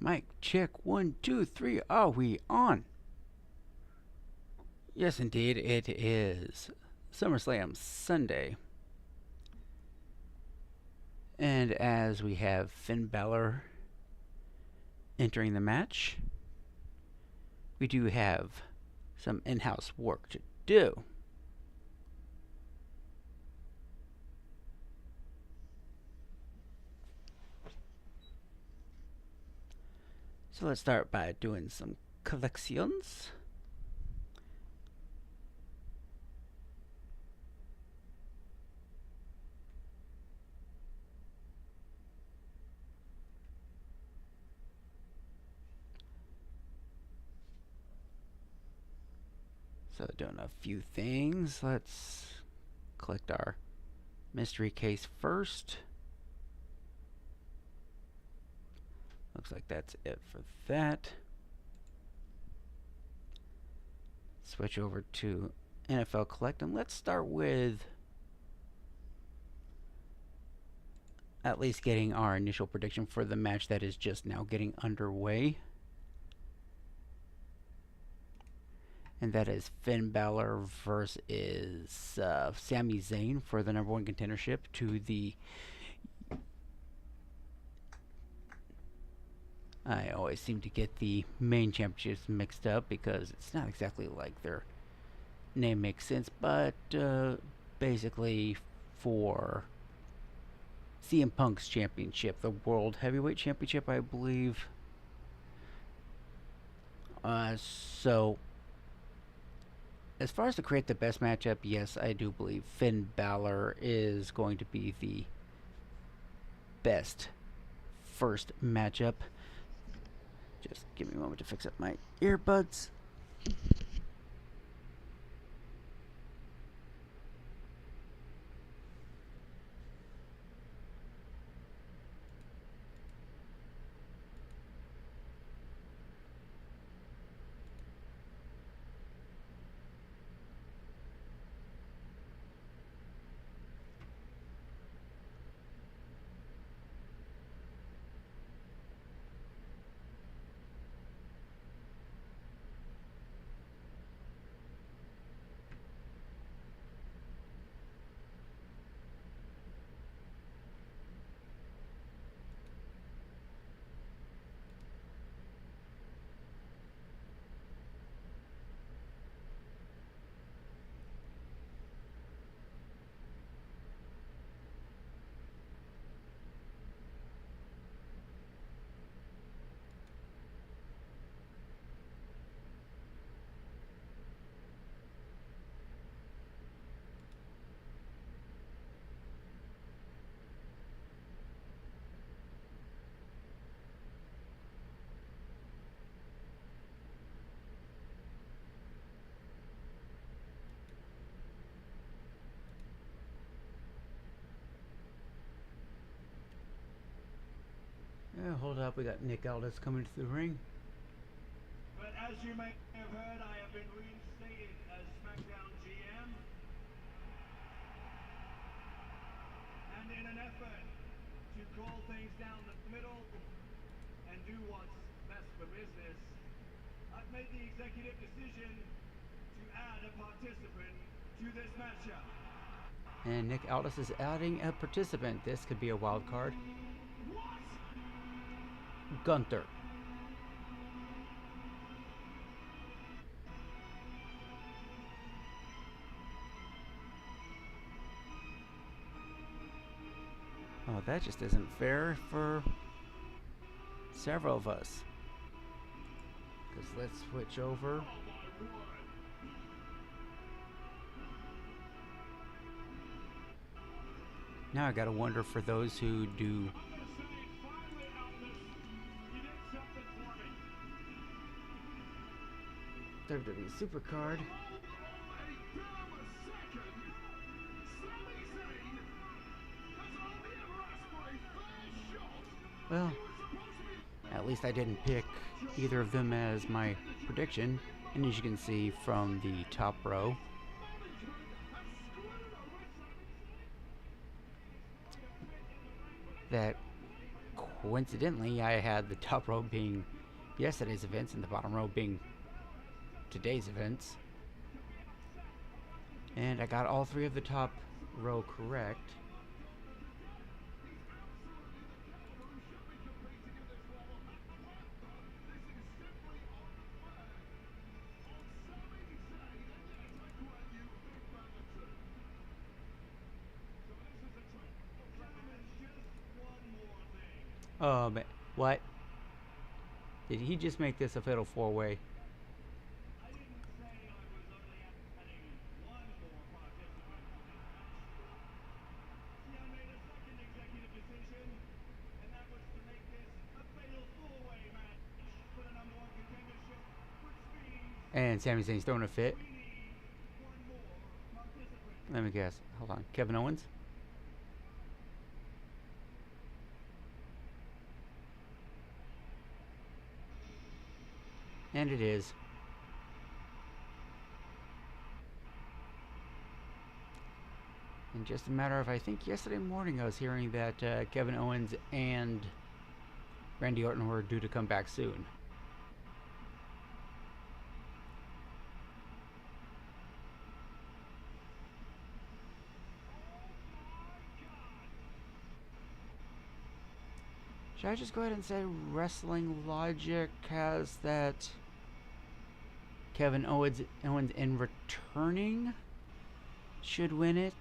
Mic check 1, 2, 3. Are we on? Yes, indeed, it is SummerSlam Sunday. And as we have Finn Balor entering the match, we do have some in-house work to do. So let's start by doing some collections. So doing a few things. Let's collect our mystery case first. Looks like that's it for that. Switch over to NFL Collect, and let's start with at least getting our initial prediction for the match that is just now getting underway. And that is Finn Balor versus Sami Zayn for the #1 contendership to the... I always seem to get the main championships mixed up because it's not exactly like their name makes sense, but basically for CM Punk's championship, the World Heavyweight Championship, I believe. So as far as to create the best matchup, yes, I do believe Finn Balor is going to be the best first matchup. Just give me a moment to fix up my earbuds. Hold up, we got Nick Aldis coming to the ring. But as you may have heard, I have been reinstated as SmackDown GM. And in an effort to call things down the middle and do what's best for business, I've made the executive decision to add a participant to this matchup. And Nick Aldis is adding a participant. This could be a wild card. Gunther. Oh, that just isn't fair for several of us. Because let's switch over. Now I gotta wonder for those who do WWE SuperCard. Well, at least I didn't pick either of them as my prediction. And as you can see from the top row, that coincidentally, I had the top row being yesterday's events and the bottom row being today's events. And I got all three of the top row correct. What? Did he just make this a fatal four-way? I didn't say I was only adding one more participant to this match. See, I made a second executive decision, and that was to make this a fatal four-way match for the number one contendership, which means And Sami Zayn's throwing a fit. we need one more participant. Let me guess. Hold on. Kevin Owens? And it is. In just a matter of, I think yesterday morning I was hearing that Kevin Owens and Randy Orton were due to come back soon. Should I just go ahead and say Wrestling Logic has that Kevin Owens in returning should win it?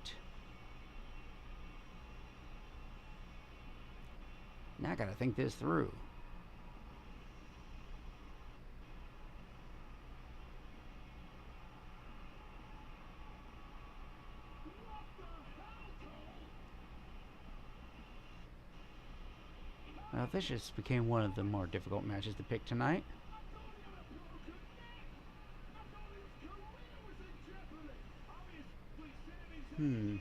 Now I gotta think this through. Well, this just became one of the more difficult matches to pick tonight. And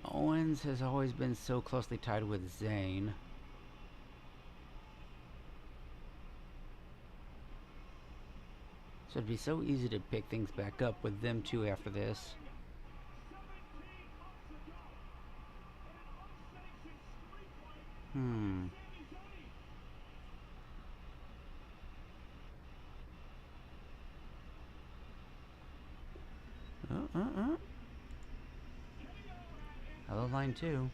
Owens has always been so closely tied with Zayn. So it'd be so easy to pick things back up with them two after this. Hello, line 2.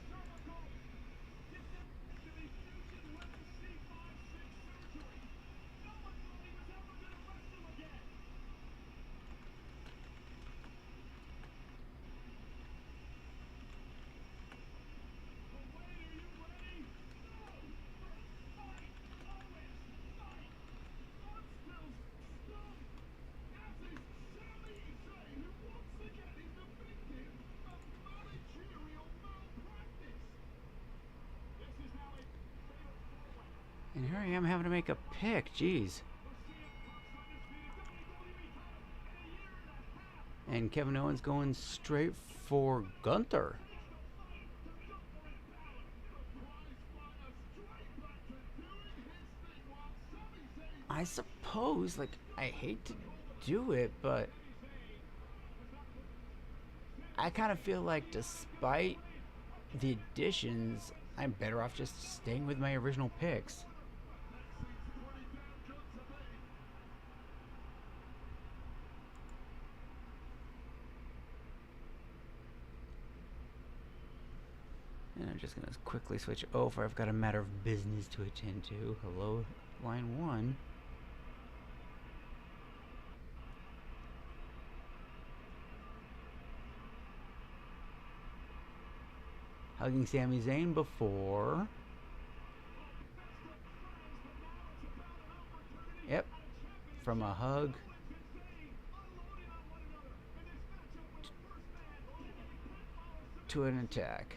And here I am having to make a pick, jeez. And Kevin Owens going straight for Gunther. I suppose, like, I hate to do it, but I kind of feel like despite the additions, I'm better off just staying with my original picks. And I'm just going to quickly switch over. I've got a matter of business to attend to. Hello, line 1. Hugging Sami Zayn before. Yep. From a hug to an attack.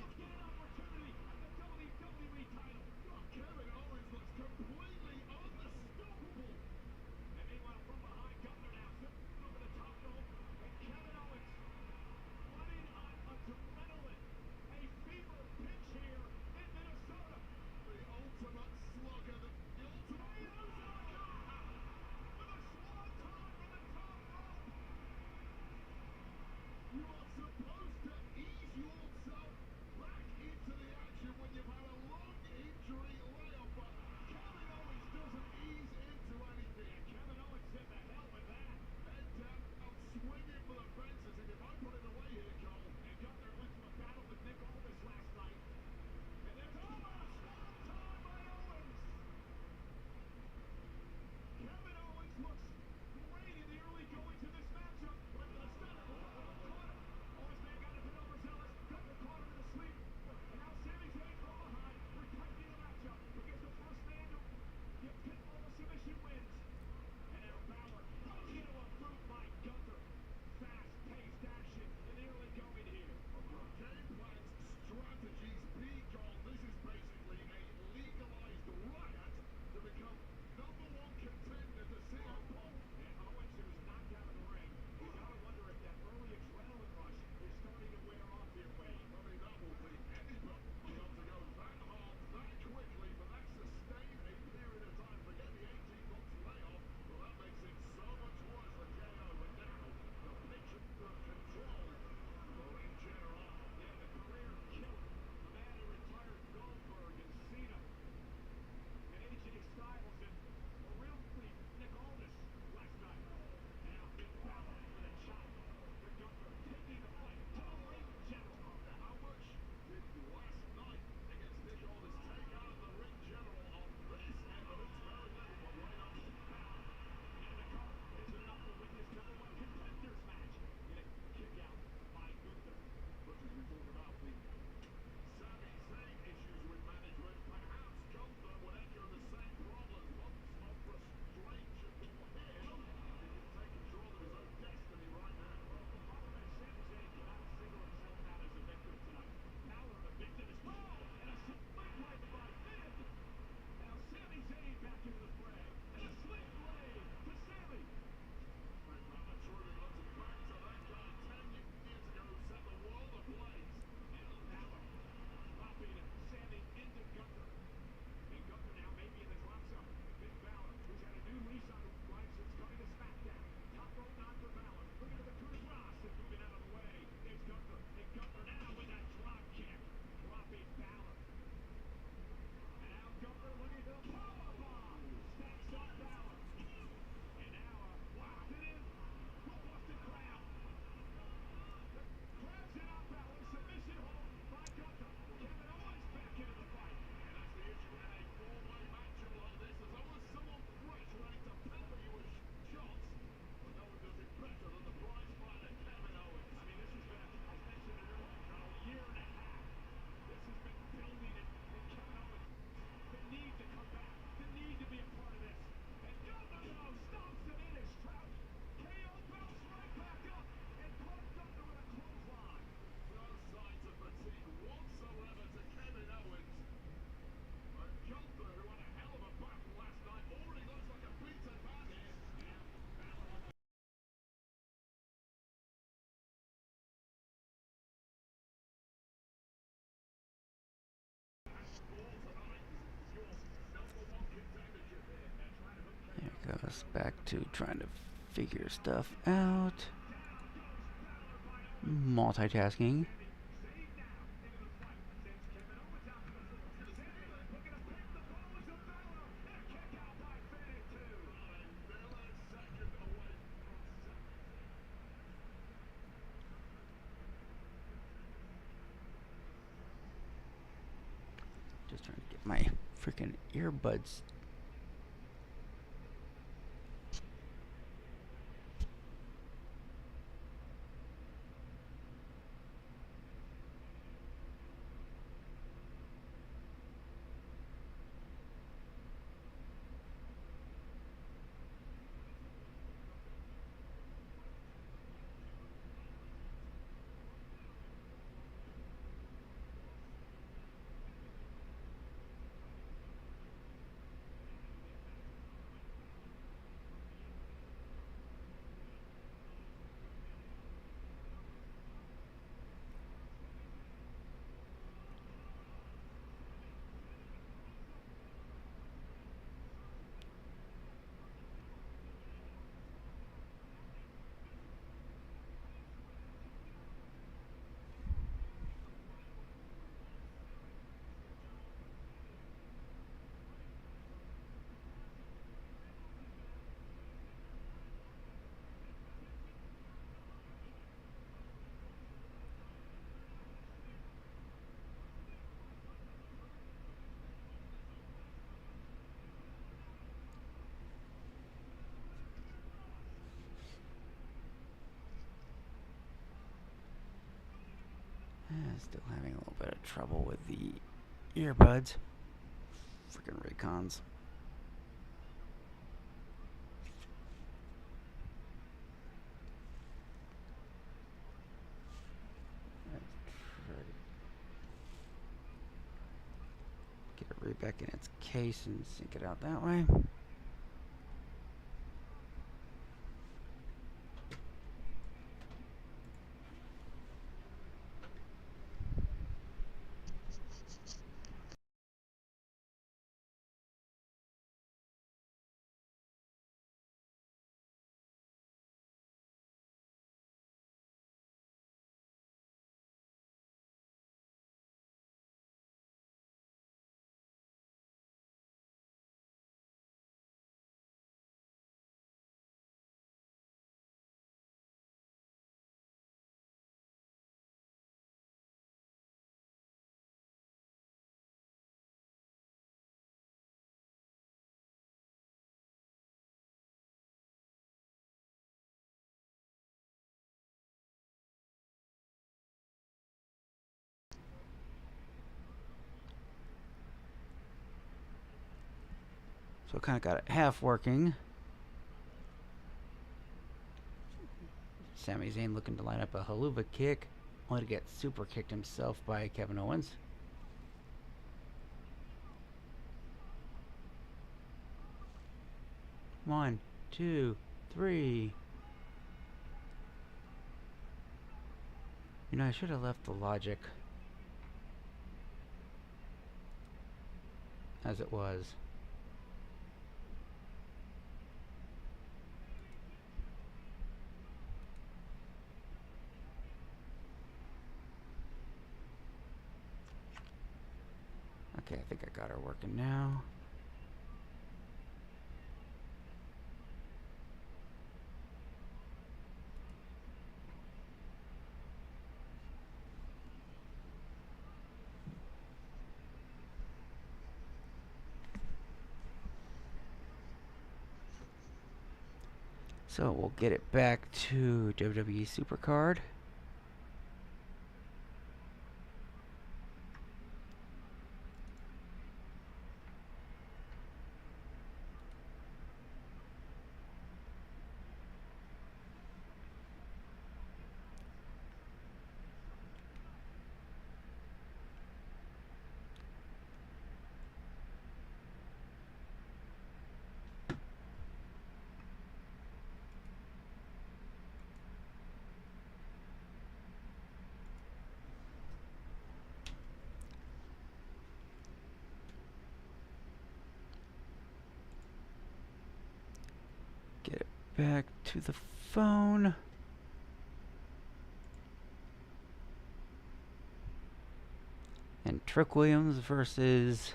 Just back to trying to figure stuff out. Multitasking. Just trying to get my freaking earbuds. Still having a little bit of trouble with the earbuds. Freaking Raycons. Get it right back in its case and sync it out that way. So kind of got it half working. Sami Zayn looking to line up a haluva kick, only to get super kicked himself by Kevin Owens. One, two, three. You know, I should have left the logic as it was. Okay, I think I got her working now. So we'll get it back to WWE SuperCard. Get it back to the phone. And Trick Williams versus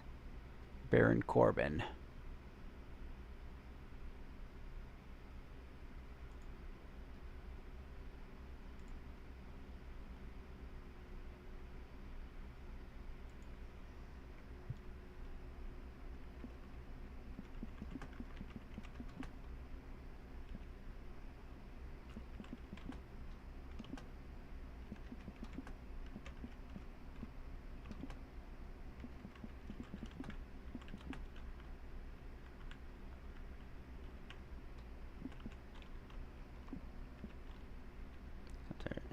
Baron Corbin.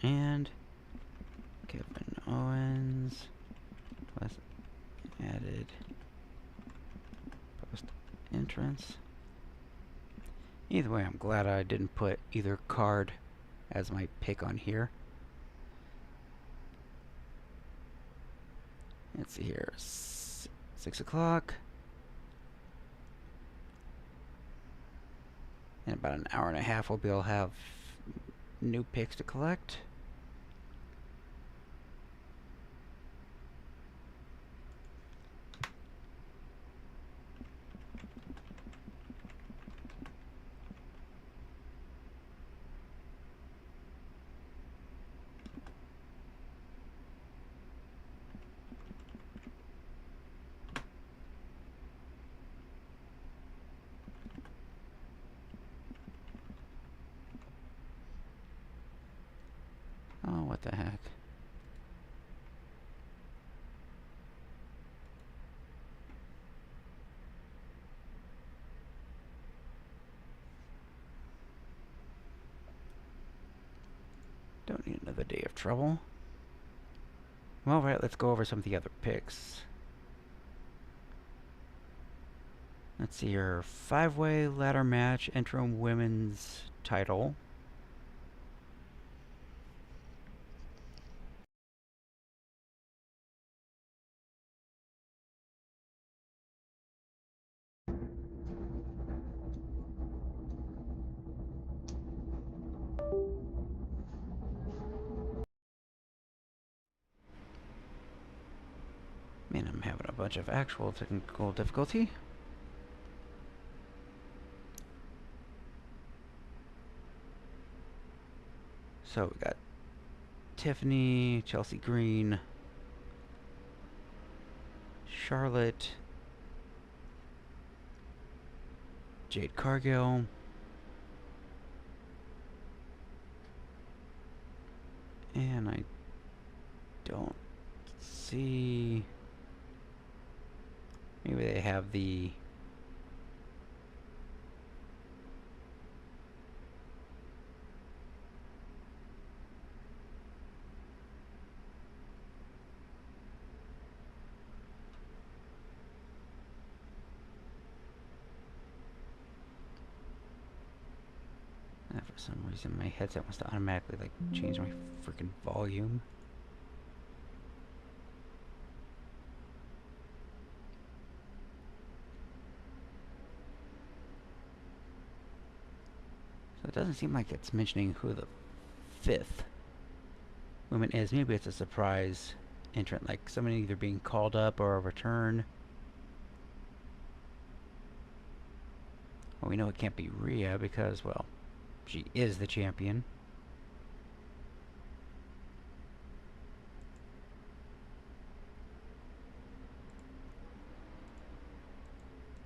And Kevin Owens was added post entrance. Either way, I'm glad I didn't put either card as my pick on here. Let's see here. 6 o'clock. In about an hour and a half, we'll be able to have new picks to collect. Oh, what the heck. Don't need another day of trouble. Well, right, let's go over some of the other picks. Let's see here. 5-way ladder match, Interim Women's title. Man, I'm having a bunch of actual technical difficulty. So we got Tiffany, Chelsea Green, Charlotte, Jade Cargill, and I don't see... Maybe they have the... For some reason my headset wants to automatically like change my freaking volume. So it doesn't seem like it's mentioning who the 5th woman is. Maybe it's a surprise entrant, like someone either being called up or a return. Well, we know it can't be Rhea because, well, she is the champion.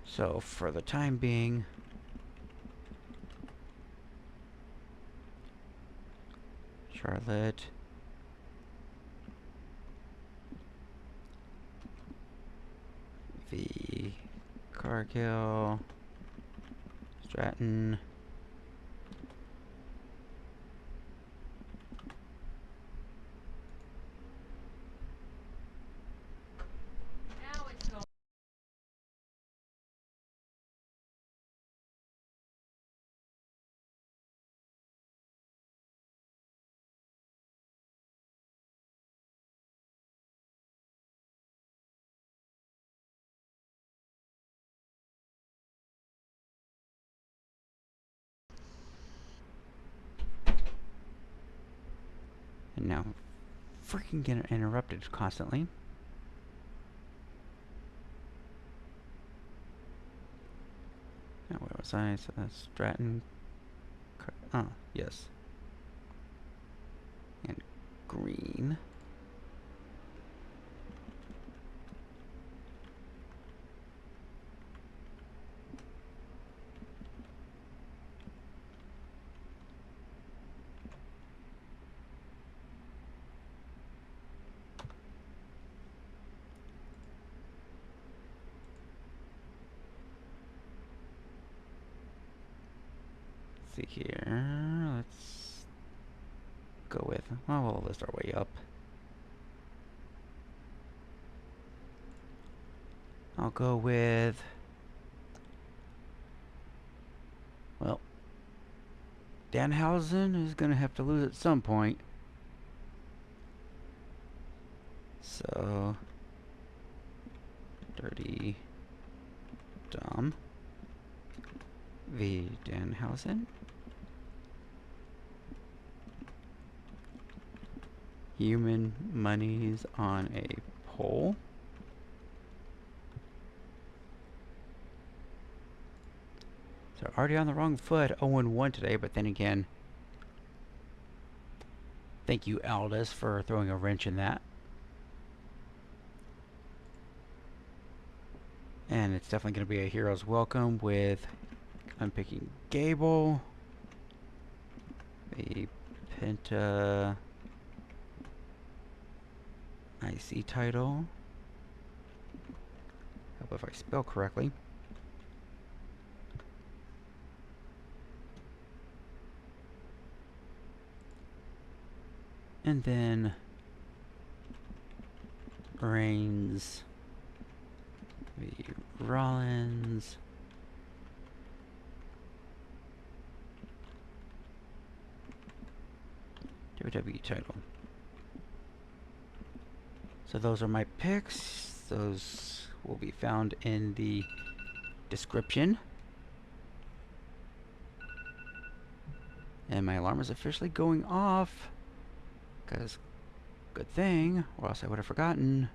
So, for the time being, Charlotte, the Cargill, Stratton, Now, freaking get interrupted constantly. Now, where was I? So that's Stratton. Oh, yes. And green. See here, let's go with, well, we'll list our way up. I'll go with, well, Danhausen is going to have to lose at some point. So, Dirty Dom v. Danhausen. Human Monies on a pole. So already on the wrong foot, 0-1 today, but then again, thank you Aldous for throwing a wrench in that. And it's definitely going to be a hero's welcome with, I'm picking Gable, the Penta IC title. Hope if I spell correctly. And then Reigns v. Rollins. WWE title. So those are my picks. Those will be found in the description. And my alarm is officially going off. Because, good thing, or else I would have forgotten.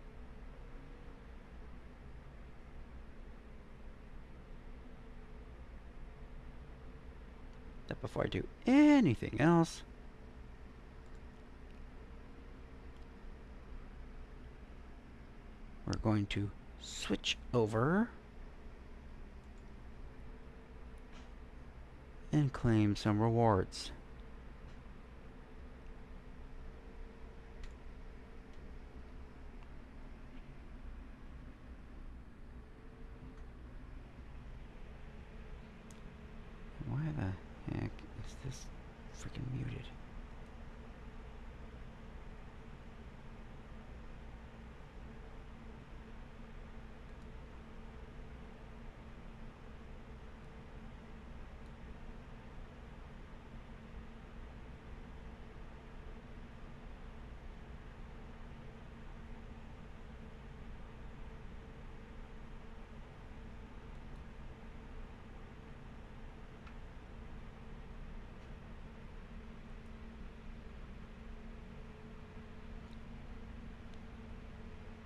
That before I do anything else, we're going to switch over and claim some rewards. Why the heck is this freaking muted?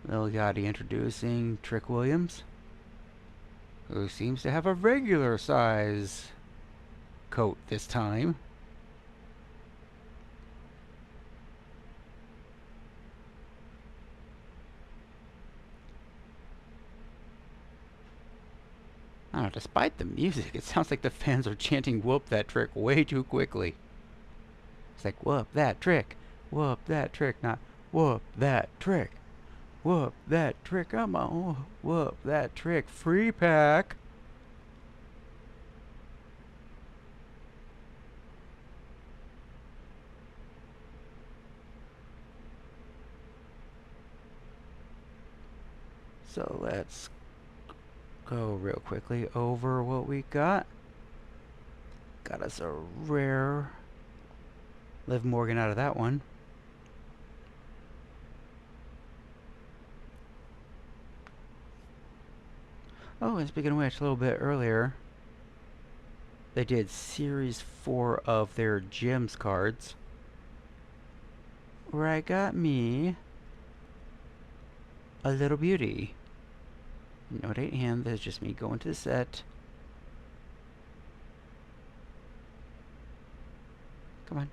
Lil Yachty introducing Trick Williams, who seems to have a regular size coat this time. I don't know, despite the music, it sounds like the fans are chanting "whoop that trick" way too quickly. It's like, whoop that trick, not whoop that trick. Whoop that trick, come on, whoop that trick, free pack. So let's go real quickly over what we got. Got us a rare Liv Morgan out of that one. Oh, and speaking of which, a little bit earlier, they did Series 4 of their Gems cards, where I got me a little beauty. No, it ain't him. That's just me going to the set. Come on.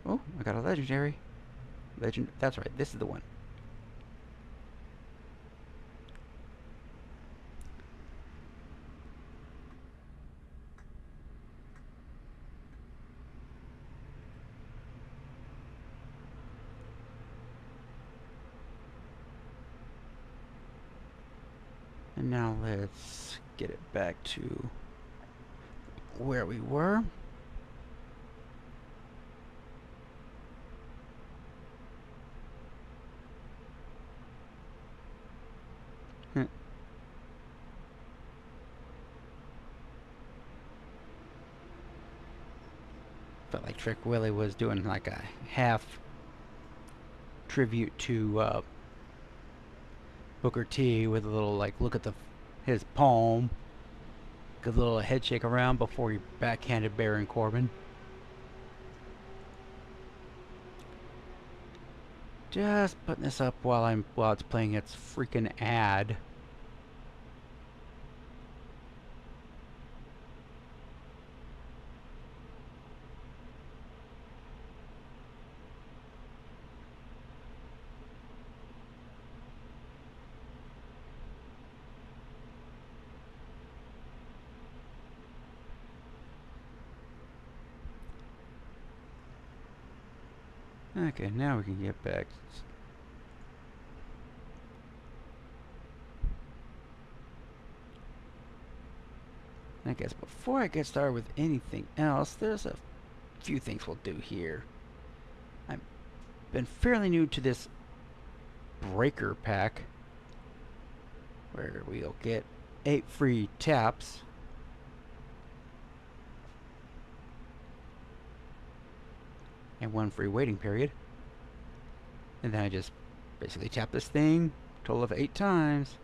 Oh, I got a legendary. That's right. This is the one. And now let's get it back to where we were. Felt like Trick Willie was doing like a half tribute to Booker T with a little like look at his palm, get a little head shake around before he backhanded Baron Corbin. Just putting this up while it's playing its freaking ad. Okay, now we can get back. I guess before I get started with anything else, there's a few things we'll do here. I've been fairly new to this breaker pack, where we'll get 8 free taps. And 1 free waiting period. And then I just basically tap this thing, total of 8 times.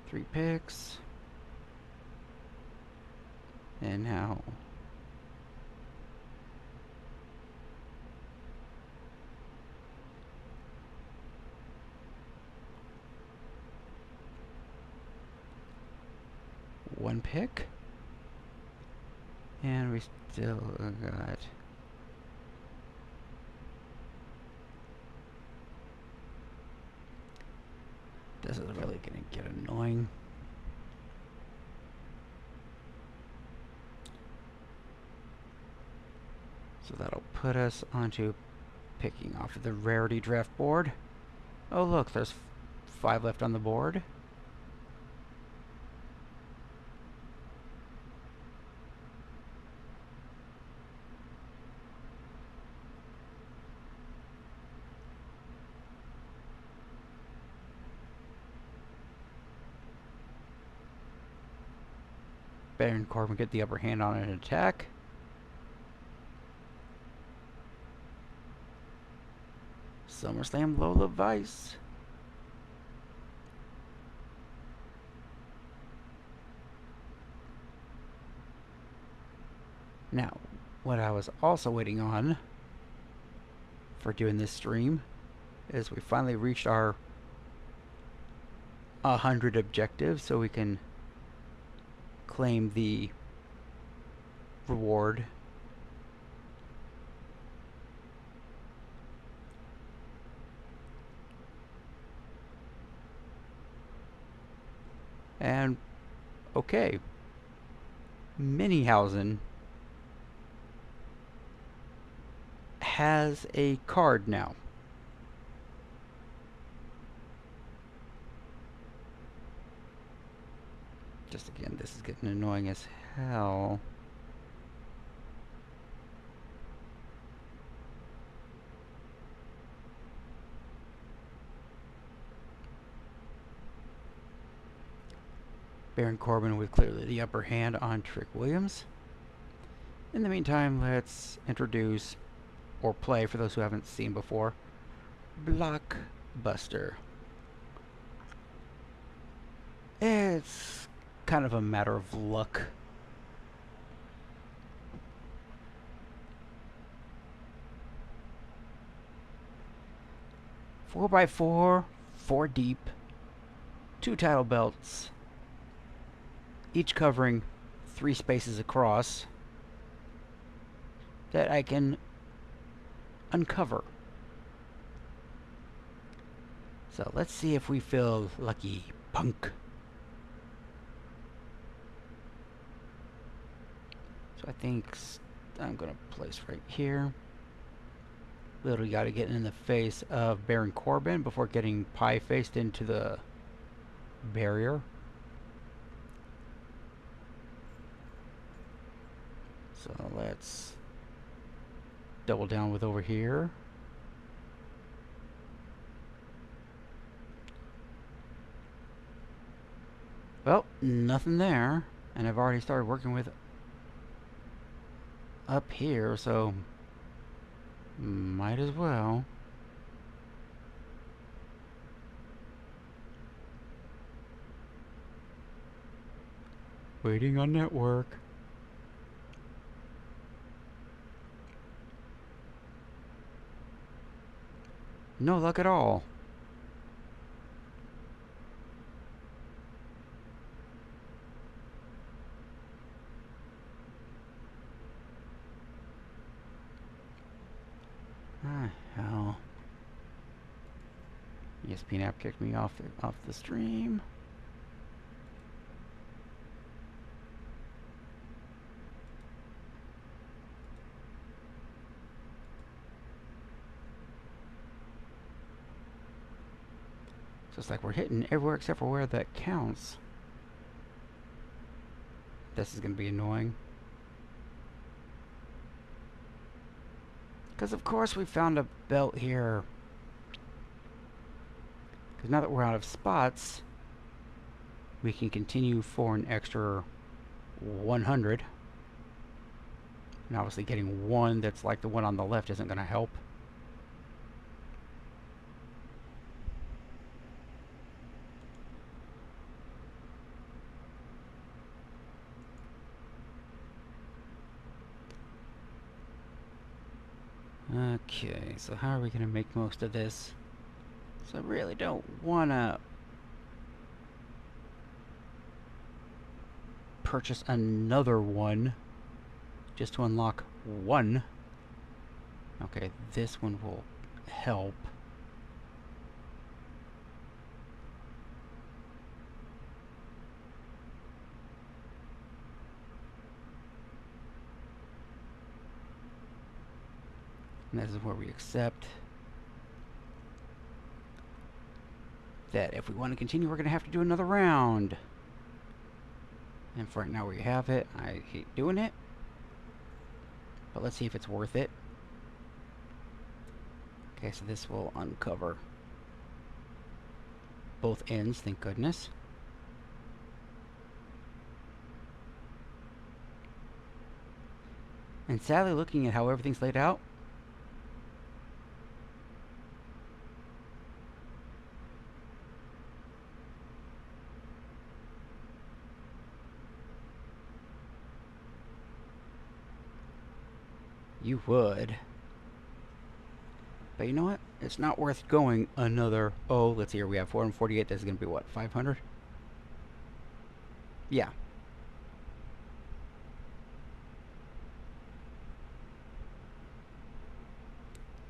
Three picks. And now one pick, and we still got this is really gonna get annoying. So that'll put us onto picking off of the rarity draft board. Oh look, there's 5 left on the board. Baron Corbin get the upper hand on an attack. SummerSlam Lola Vice. Now, what I was also waiting on for doing this stream is we finally reached our 100 objectives, so we can claim the reward. And okay, Danhausen has a card now. Just again, this is getting annoying as hell. Baron Corbin with clearly the upper hand on Trick Williams. In the meantime, let's introduce, or play for those who haven't seen before, Blockbuster. It's kind of a matter of luck. Four by four, 4 deep, 2 title belts, each covering 3 spaces across that I can uncover. So let's see if we feel lucky, punk. So I think I'm gonna place right here. Literally got to get in the face of Baron Corbin before getting pie-faced into the barrier. So let's double down with over here. Well, nothing there. And I've already started working with up here, so might as well. Waiting on network. No luck at all. Ah, hell. ESPN app kicked me off the stream. So it's like we're hitting everywhere except for where that counts. This is going to be annoying. Because of course we found a belt here. Because now that we're out of spots, we can continue for an extra 100. And obviously getting one that's like the one on the left isn't going to help. Okay, so how are we going to make most of this? So I really don't want to purchase another one just to unlock one. Okay, this one will help. And this is where we accept that if we want to continue, we're going to have to do another round. And for right now, we have it. I hate doing it, but let's see if it's worth it. Okay, so this will uncover both ends, thank goodness. And sadly, looking at how everything's laid out, you would. But you know what? It's not worth going another... Oh, let's see here. We have 448. This is going to be what? 500? Yeah.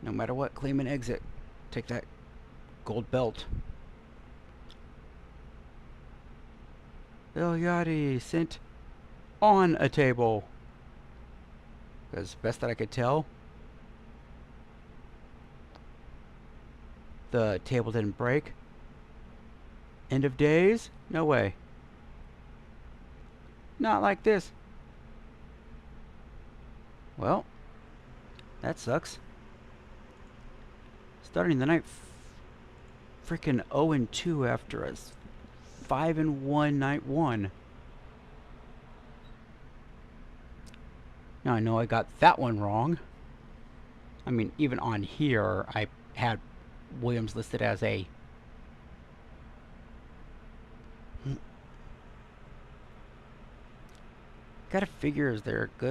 No matter what, claim and exit. Take that gold belt. Bill Yachty sent on a table. Because best that I could tell, the table didn't break. End of days? No way. Not like this. Well, that sucks. Starting the night freaking 0-2 after a 5-1 night one. Now I know I got that one wrong. I mean, even on here, I had Williams listed as a... Gotta figure, is there a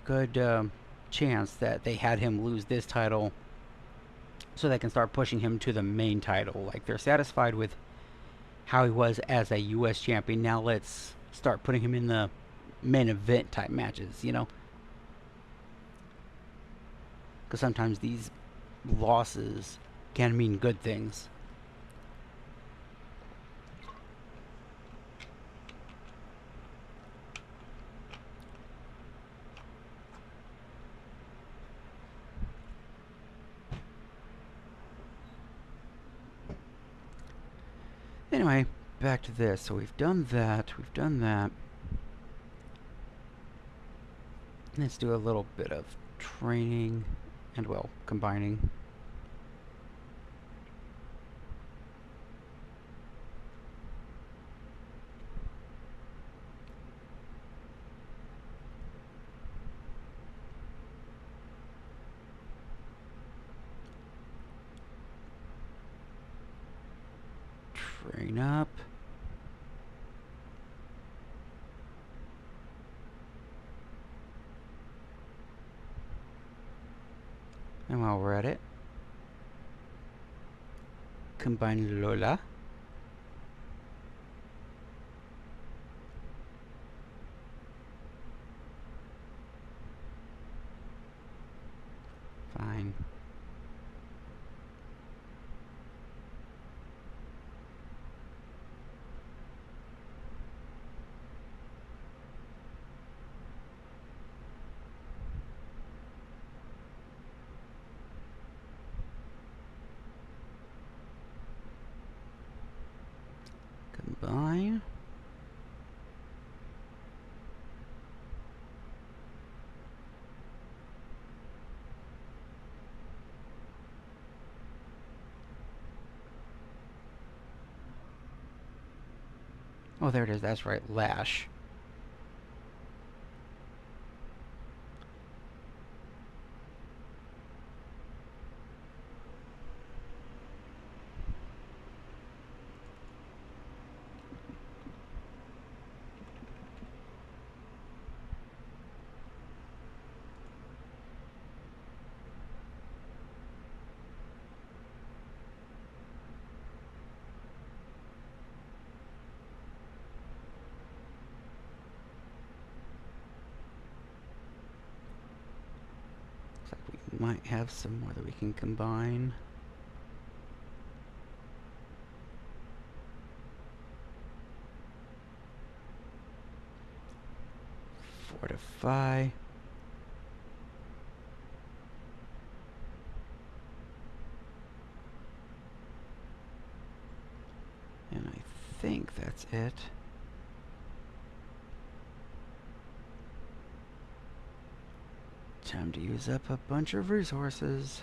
good chance that they had him lose this title so they can start pushing him to the main title? Like, they're satisfied with how he was as a U.S. champion. Now let's start putting him in the main event type matches, you know? Because sometimes these losses can mean good things. Anyway, back to this. So we've done that. We've done that. Let's do a little bit of training and, well, combining. Train up. And while we're at it, combine Lola. Fine. Combine. Oh, there it is. That's right. Lash. Looks like we might have some more that we can combine. Fortify. And I think that's it. Time to use up a bunch of resources.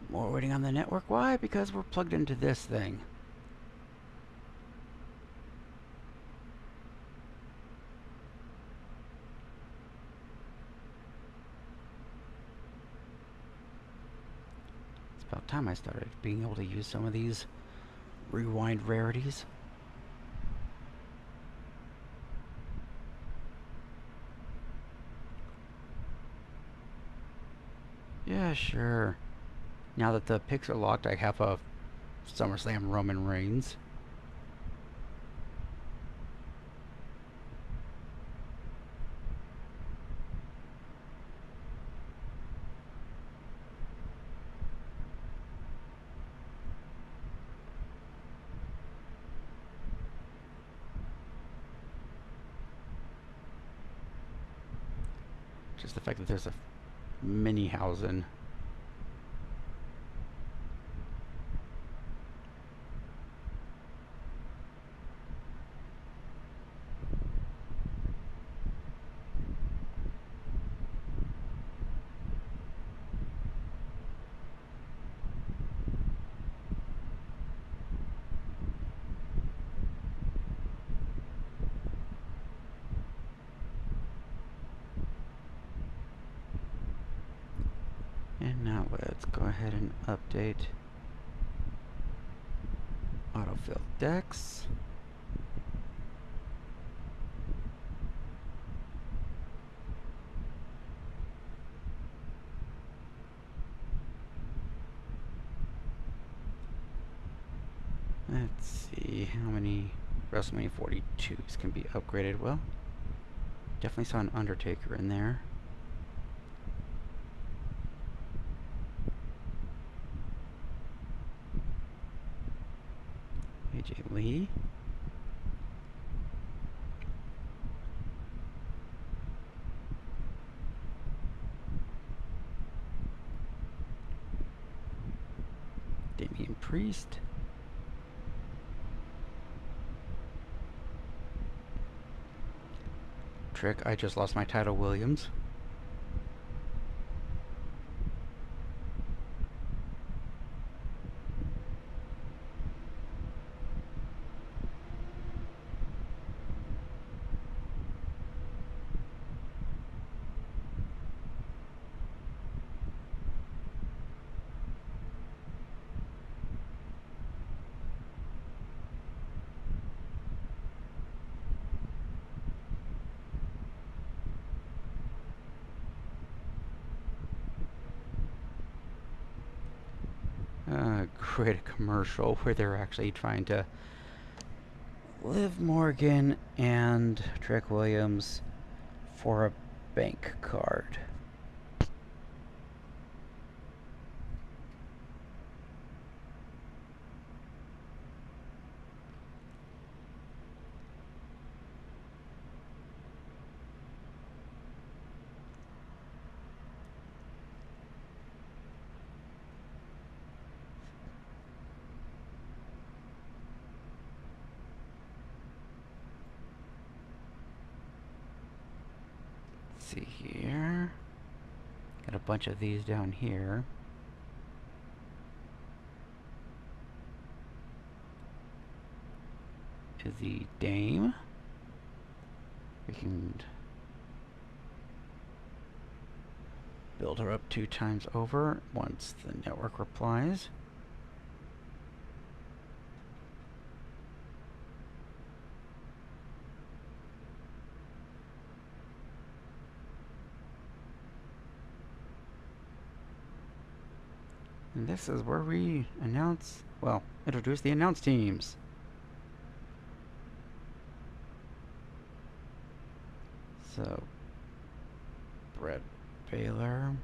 More waiting on the network. Why? Because we're plugged into this thing. It's about time I started being able to use some of these rewind rarities. Yeah, sure. Now that the picks are locked, I have a SummerSlam Roman Reigns. Just the fact that there's a Danhausen. let's go ahead and update autofill decks. Let's see how many WrestleMania 42s can be upgraded. Well, definitely saw an Undertaker in there. AJ Lee. Damian Priest. Trick, I just lost my title, Williams. Great commercial where they're actually trying to Liv Morgan and Trick Williams for a bank card. See here. Got a bunch of these down here. Is the Dame. We can build her up 2 times over once the network replies. And this is where we introduce the announce teams. So, Brett Balor.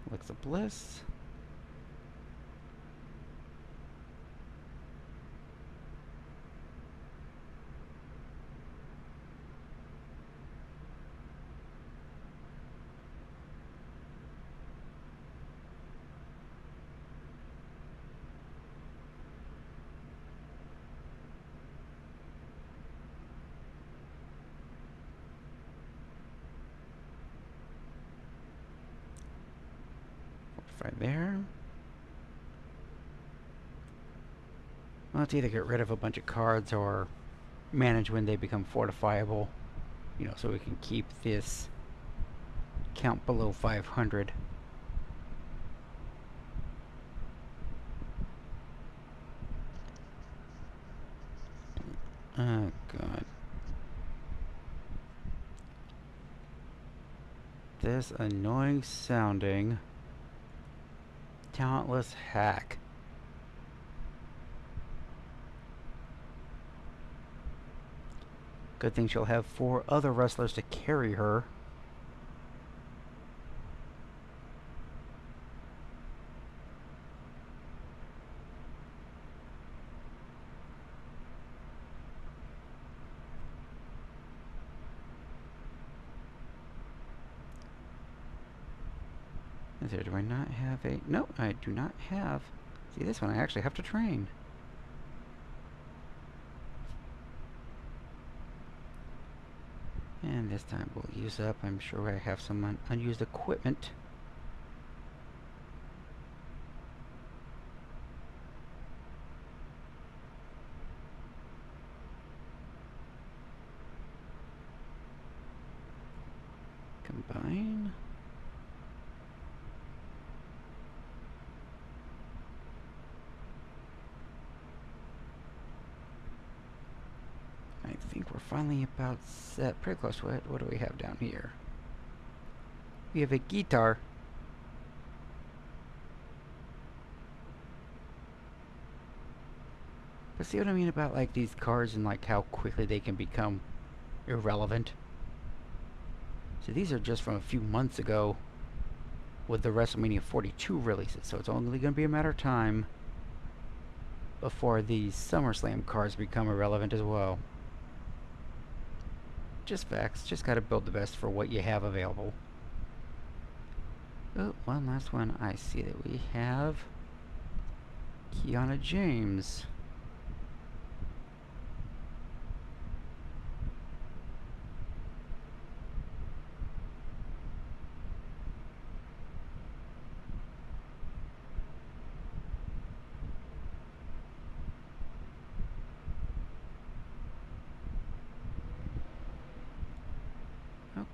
Alexa Bliss. Right there. Well, let's either get rid of a bunch of cards or manage when they become fortifiable, so we can keep this count below 500. Oh, God. This annoying sounding talentless hack. Good thing she'll have 4 other wrestlers to carry her. Is there, do I not have a... No, I do not have. See, this one I actually have to train. And this time we'll use up, I'm sure I have some unused equipment. Combine. I think we're finally about set. Pretty close to it. What do we have down here? We have a guitar. But see what I mean about like these cards and like how quickly they can become irrelevant? So these are just from a few months ago with the WrestleMania 42 releases. So it's only going to be a matter of time before these SummerSlam cards become irrelevant as well. Just facts. Just got to build the best for what you have available. Oh, one last one. I see that we have Kiana James.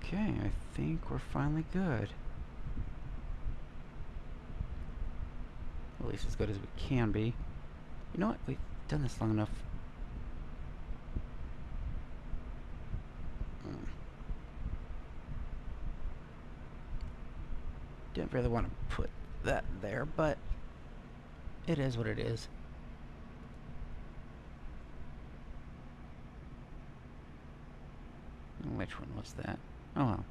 Okay, I think we're finally good. At least as good as we can be. You know what? We've done this long enough. Didn't really want to put that there, but it is what it is. Which one was that? Oh well.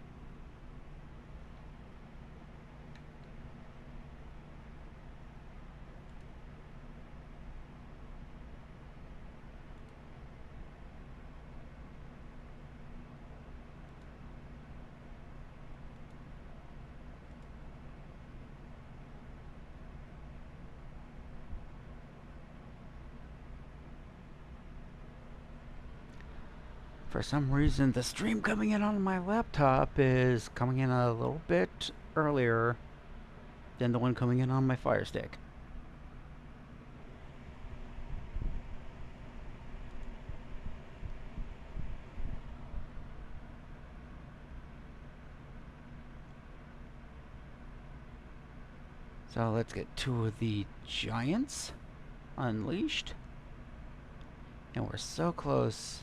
For some reason, the stream coming in on my laptop is coming in a little bit earlier than the one coming in on my Fire Stick. So let's get two of the Giants unleashed. And we're so close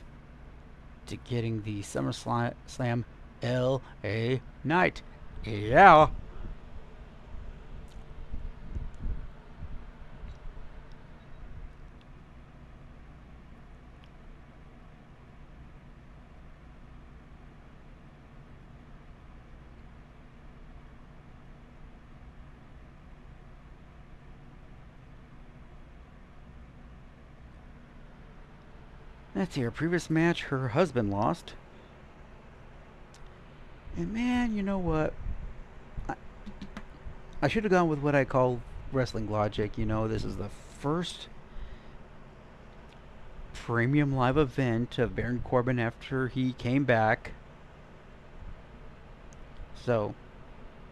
to getting the SummerSlam LA Knight. Yeah. Let's see, her previous match, her husband lost. And man, you know what? I should have gone with what I call wrestling logic. You know, this is the first premium live event of Baron Corbin after he came back. So,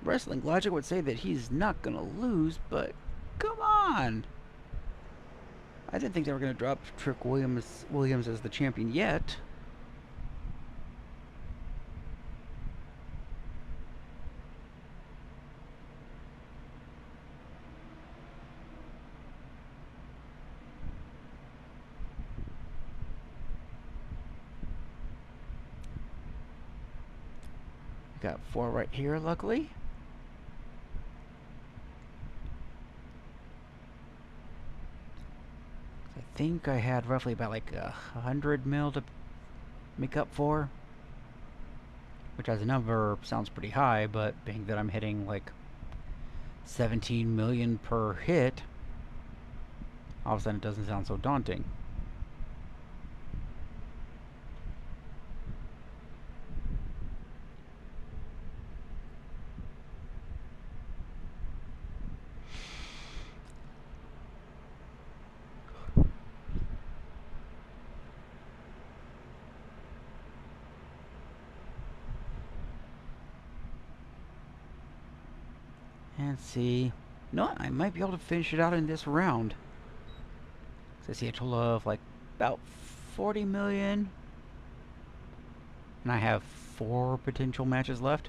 wrestling logic would say that he's not going to lose, but come on! I didn't think they were going to drop Trick Williams as the champion yet. Got 4 right here, luckily. I think I had roughly about like 100 mil to make up for, which as a number sounds pretty high, but being that I'm hitting like 17 million per hit, all of a sudden it doesn't sound so daunting. Let's see. You know what? I might be able to finish it out in this round. So I see a total of like about 40 million. And I have 4 potential matches left.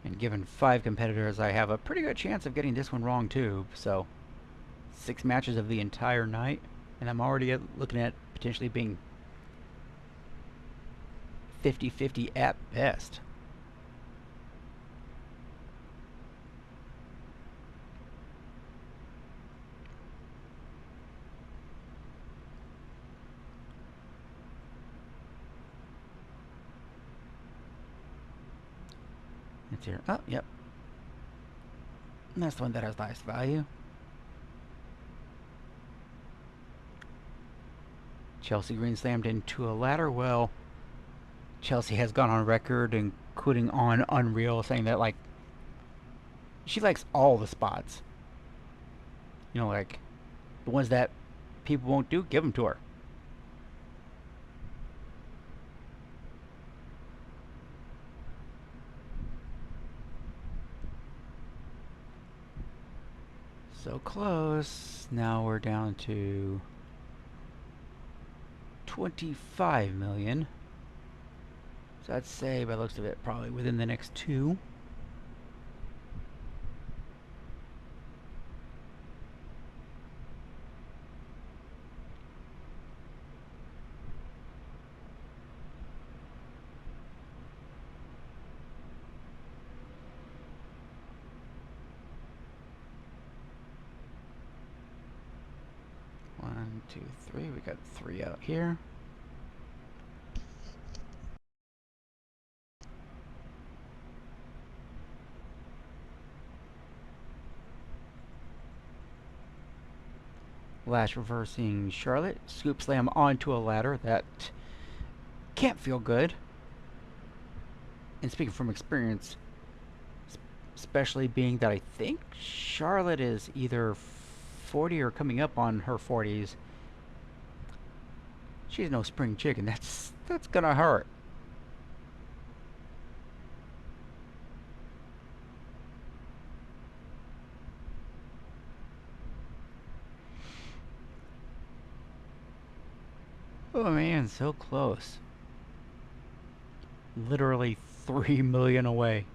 And given 5 competitors, I have a pretty good chance of getting this one wrong too. So 6 matches of the entire night, and I'm already looking at potentially being 50-50 at best. It's here. Oh, yep. And that's the one that has highest value. Chelsea Green slammed into a ladder. Well, Chelsea has gone on record, including on Unreal, saying that, like, she likes all the spots. You know, like, the ones that people won't do, give them to her. So close. Now we're down to 25 million. So I'd say, by the looks of it, probably within the next 2. One, two, three. We got 3 out here. Lash reversing Charlotte. Scoop slam onto a ladder. That can't feel good. And speaking from experience, especially being that I think Charlotte is either 40 or coming up on her 40s. She's no spring chicken. That's gonna hurt. Oh man, so close. Literally 3 million away.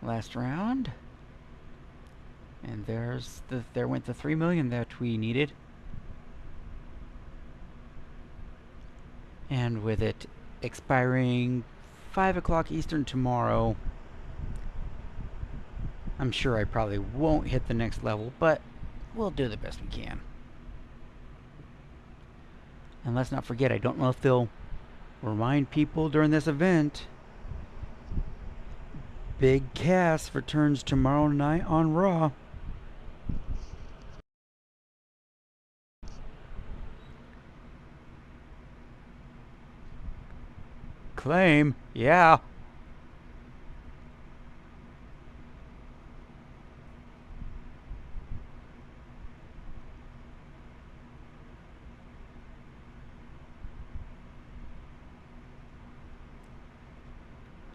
Last round. And there went the 3 million that we needed. And with it expiring 5 o'clock Eastern tomorrow, I'm sure I probably won't hit the next level, but we'll do the best we can. And let's not forget, I don't know if they'll remind people during this event, Big Cass returns tomorrow night on Raw. Claim, yeah.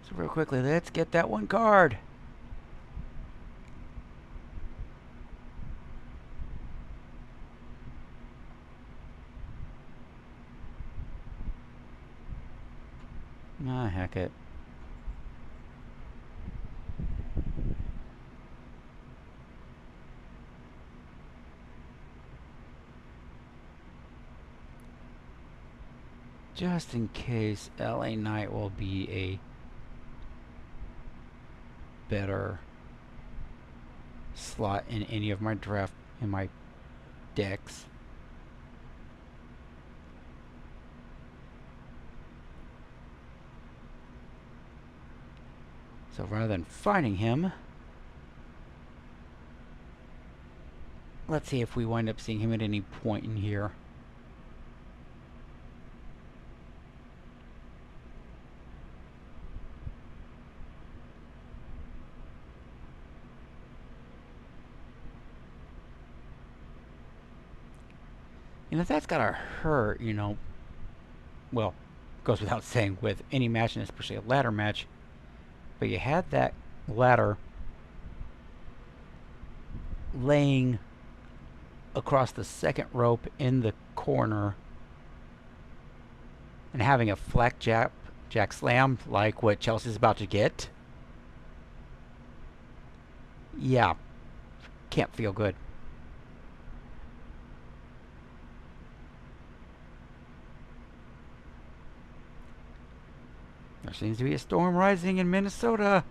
So real quickly, let's get that one card. Ah, heck it. Just in case, LA Knight will be a better slot in any of my draft in my decks. So rather than fighting him, let's see if we wind up seeing him at any point in here. You know, that's gotta hurt, you know. Well, goes without saying with any match, and especially a ladder match. But you had that ladder laying across the second rope in the corner and having a jack slam like what Chelsea's about to get. Yeah, can't feel good. There seems to be a storm rising in Minnesota.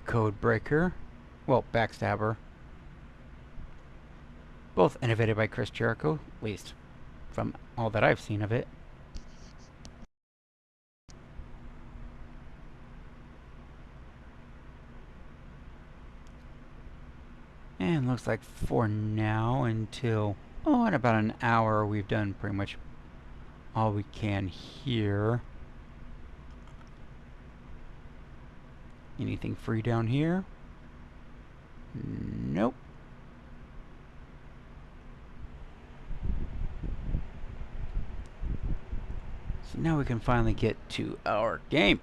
Code Breaker. Well, Backstabber. Both innovated by Chris Jericho, at least from all that I've seen of it. And looks like for now, until, in about an hour, we've done pretty much all we can here. Anything free down here? Nope. So now we can finally get to our game.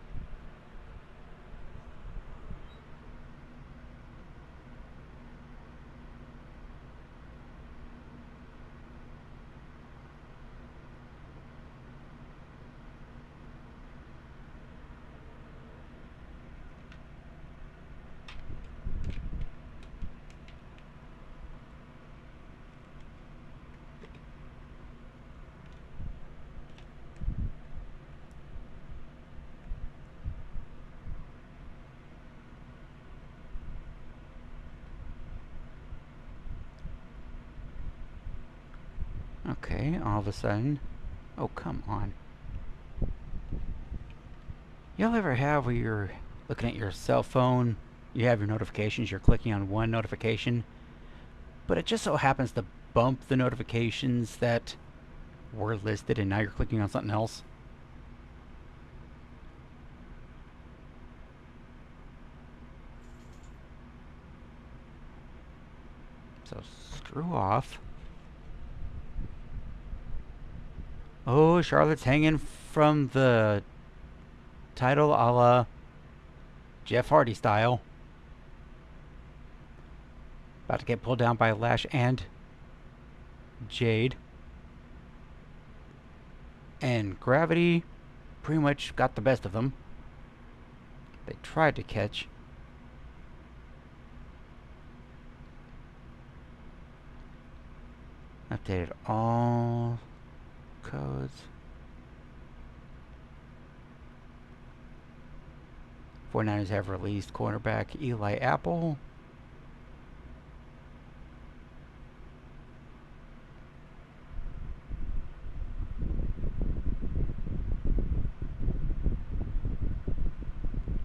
Okay, all of a sudden... Oh, come on. Y'all ever have where you're looking at your cell phone, you have your notifications, you're clicking on one notification, but it just so happens to bump the notifications that were listed and now you're clicking on something else? So screw off. Oh, Charlotte's hanging from the title a la Jeff Hardy style. About to get pulled down by Lash and Jade. And Gravity pretty much got the best of them. They tried to catch. Updated all codes. 49ers have released cornerback Eli Apple.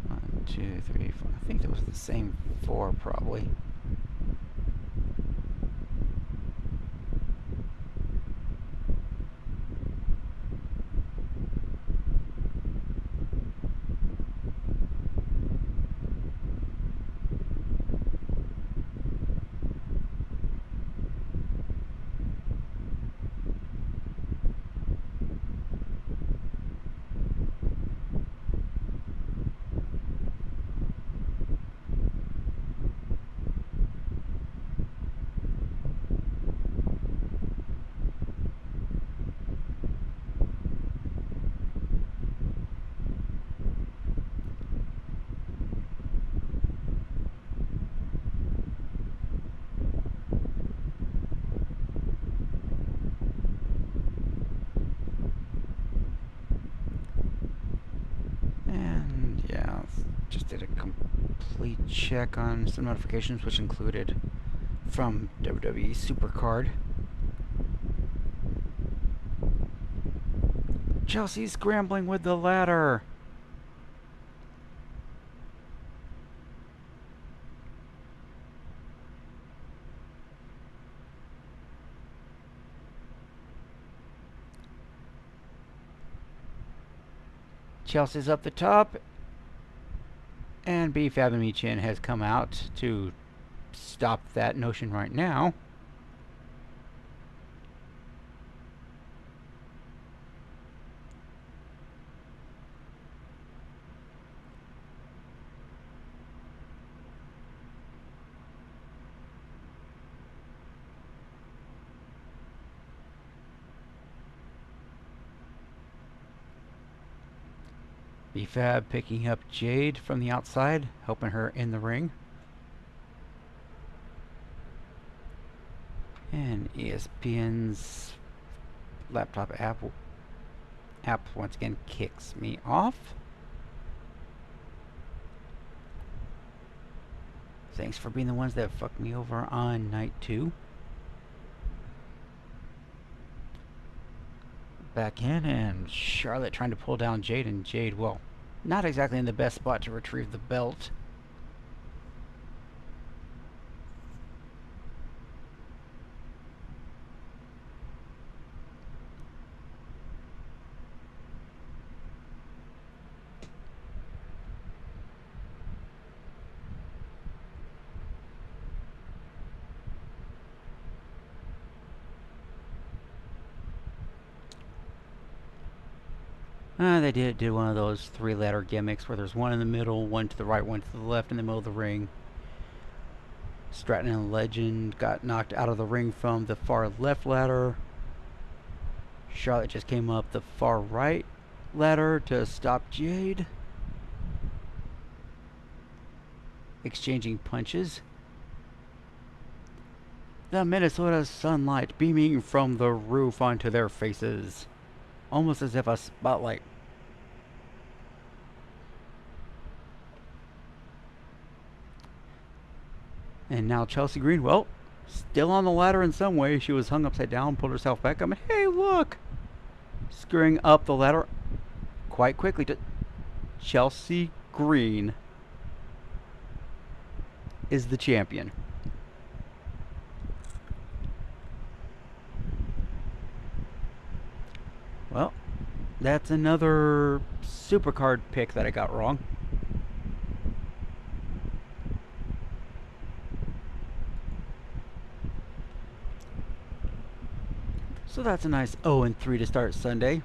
One, two, three, four. I think that was the same four, probably. just did a complete check on some notifications, which included from WWE SuperCard. Chelsea's scrambling with the ladder. Chelsea's up the top, and B-Fab and Michin has come out to stop that notion right now. B-Fab picking up Jade from the outside, helping her in the ring. And ESPN's laptop app once again kicks me off. Thanks for being the ones that fucked me over on night 2. Back in, and Charlotte trying to pull down Jade, and Jade, well, not exactly in the best spot to retrieve the belt. They did one of those 3-ladder gimmicks where there's one in the middle, one to the right, one to the left in the middle of the ring. Stratton and Legend got knocked out of the ring from the far left ladder. Charlotte just came up the far right ladder to stop Jade. Exchanging punches. The Minnesota sunlight beaming from the roof onto their faces. Almost as if a spotlight. And now Chelsea Green, well, still on the ladder in some way. She was hung upside down, pulled herself back up, and hey, look! Scurrying up the ladder quite quickly to Chelsea Green is the champion. Well, that's another SuperCard pick that I got wrong. So that's a nice 0-3 to start Sunday.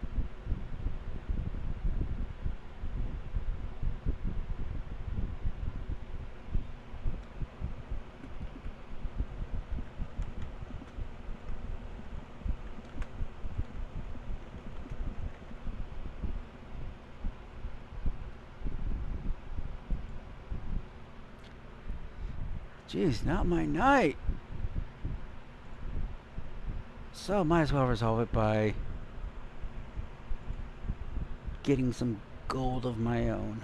Jeez, not my night. So might as well resolve it by getting some gold of my own.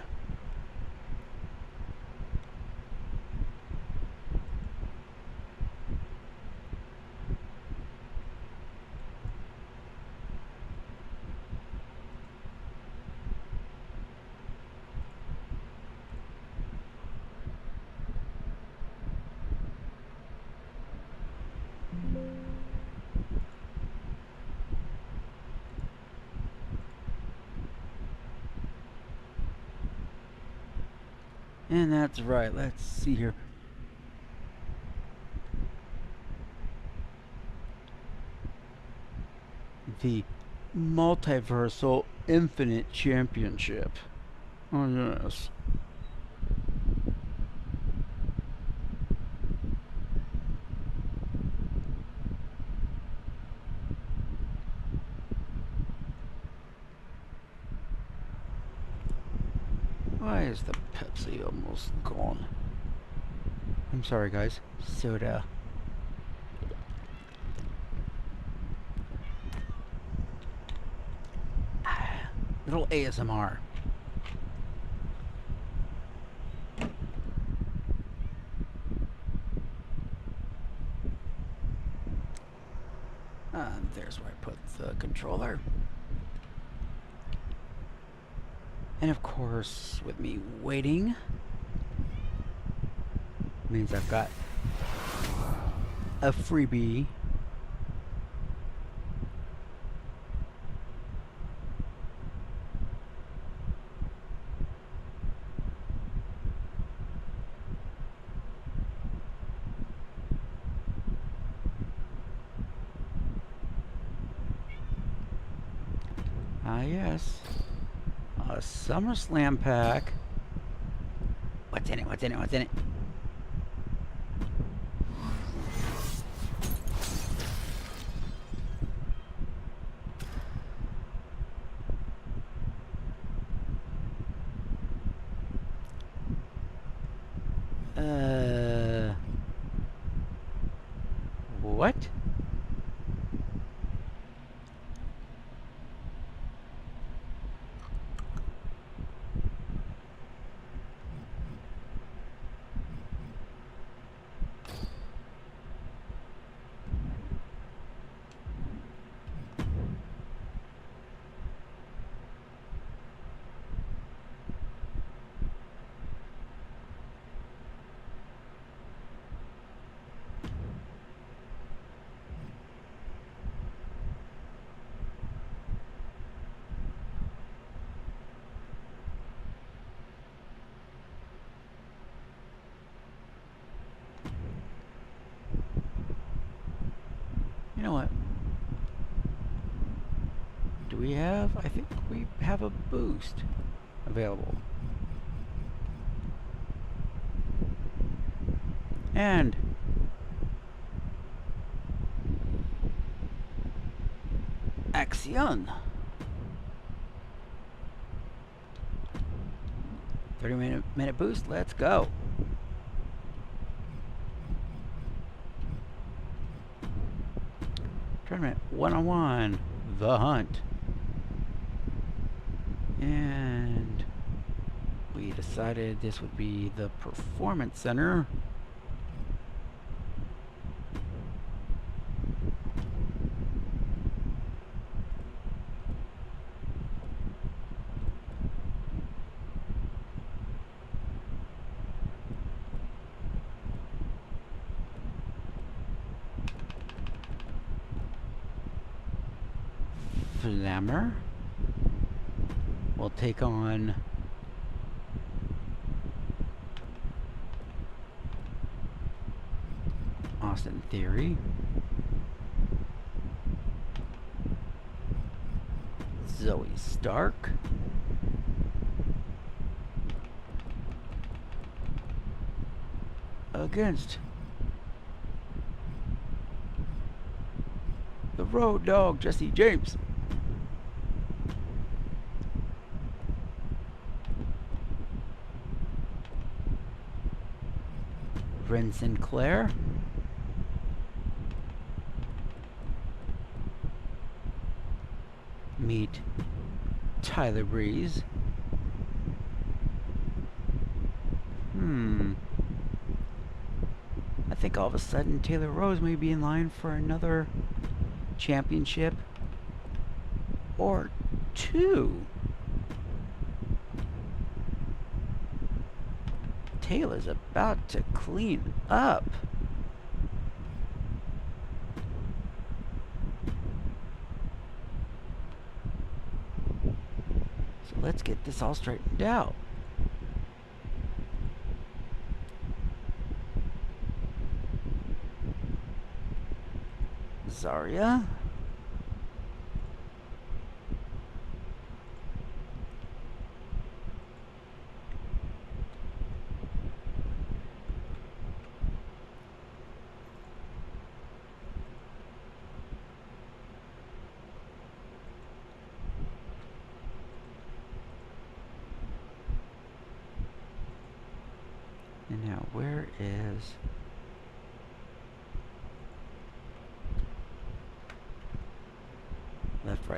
And that's right, let's see here. The Multiversal Infinite Championship. Oh yes. Why is the Pepsi almost gone? I'm sorry guys. Soda. Little ASMR. There's where I put the controller. And of course, with me waiting, means I've got a freebie. Ah, yes. A SummerSlam pack. What's in it? What's in it? What's in it? What? You know what? Do we have? I think we have a boost available. And Action. 30-minute boost. Let's go. Tournament 1-on-1, The Hunt. And we decided this would be the Performance Center. Flammer will take on Austin Theory. Zoe Stark. Against the Road Dogg, Jesse James. Wren Sinclair. Meet Tyler Breeze. I think all of a sudden Taylor Rose may be in line for another championship or two. Taylor's about to clean up. So let's get this all straightened out. Zaria. And now, where is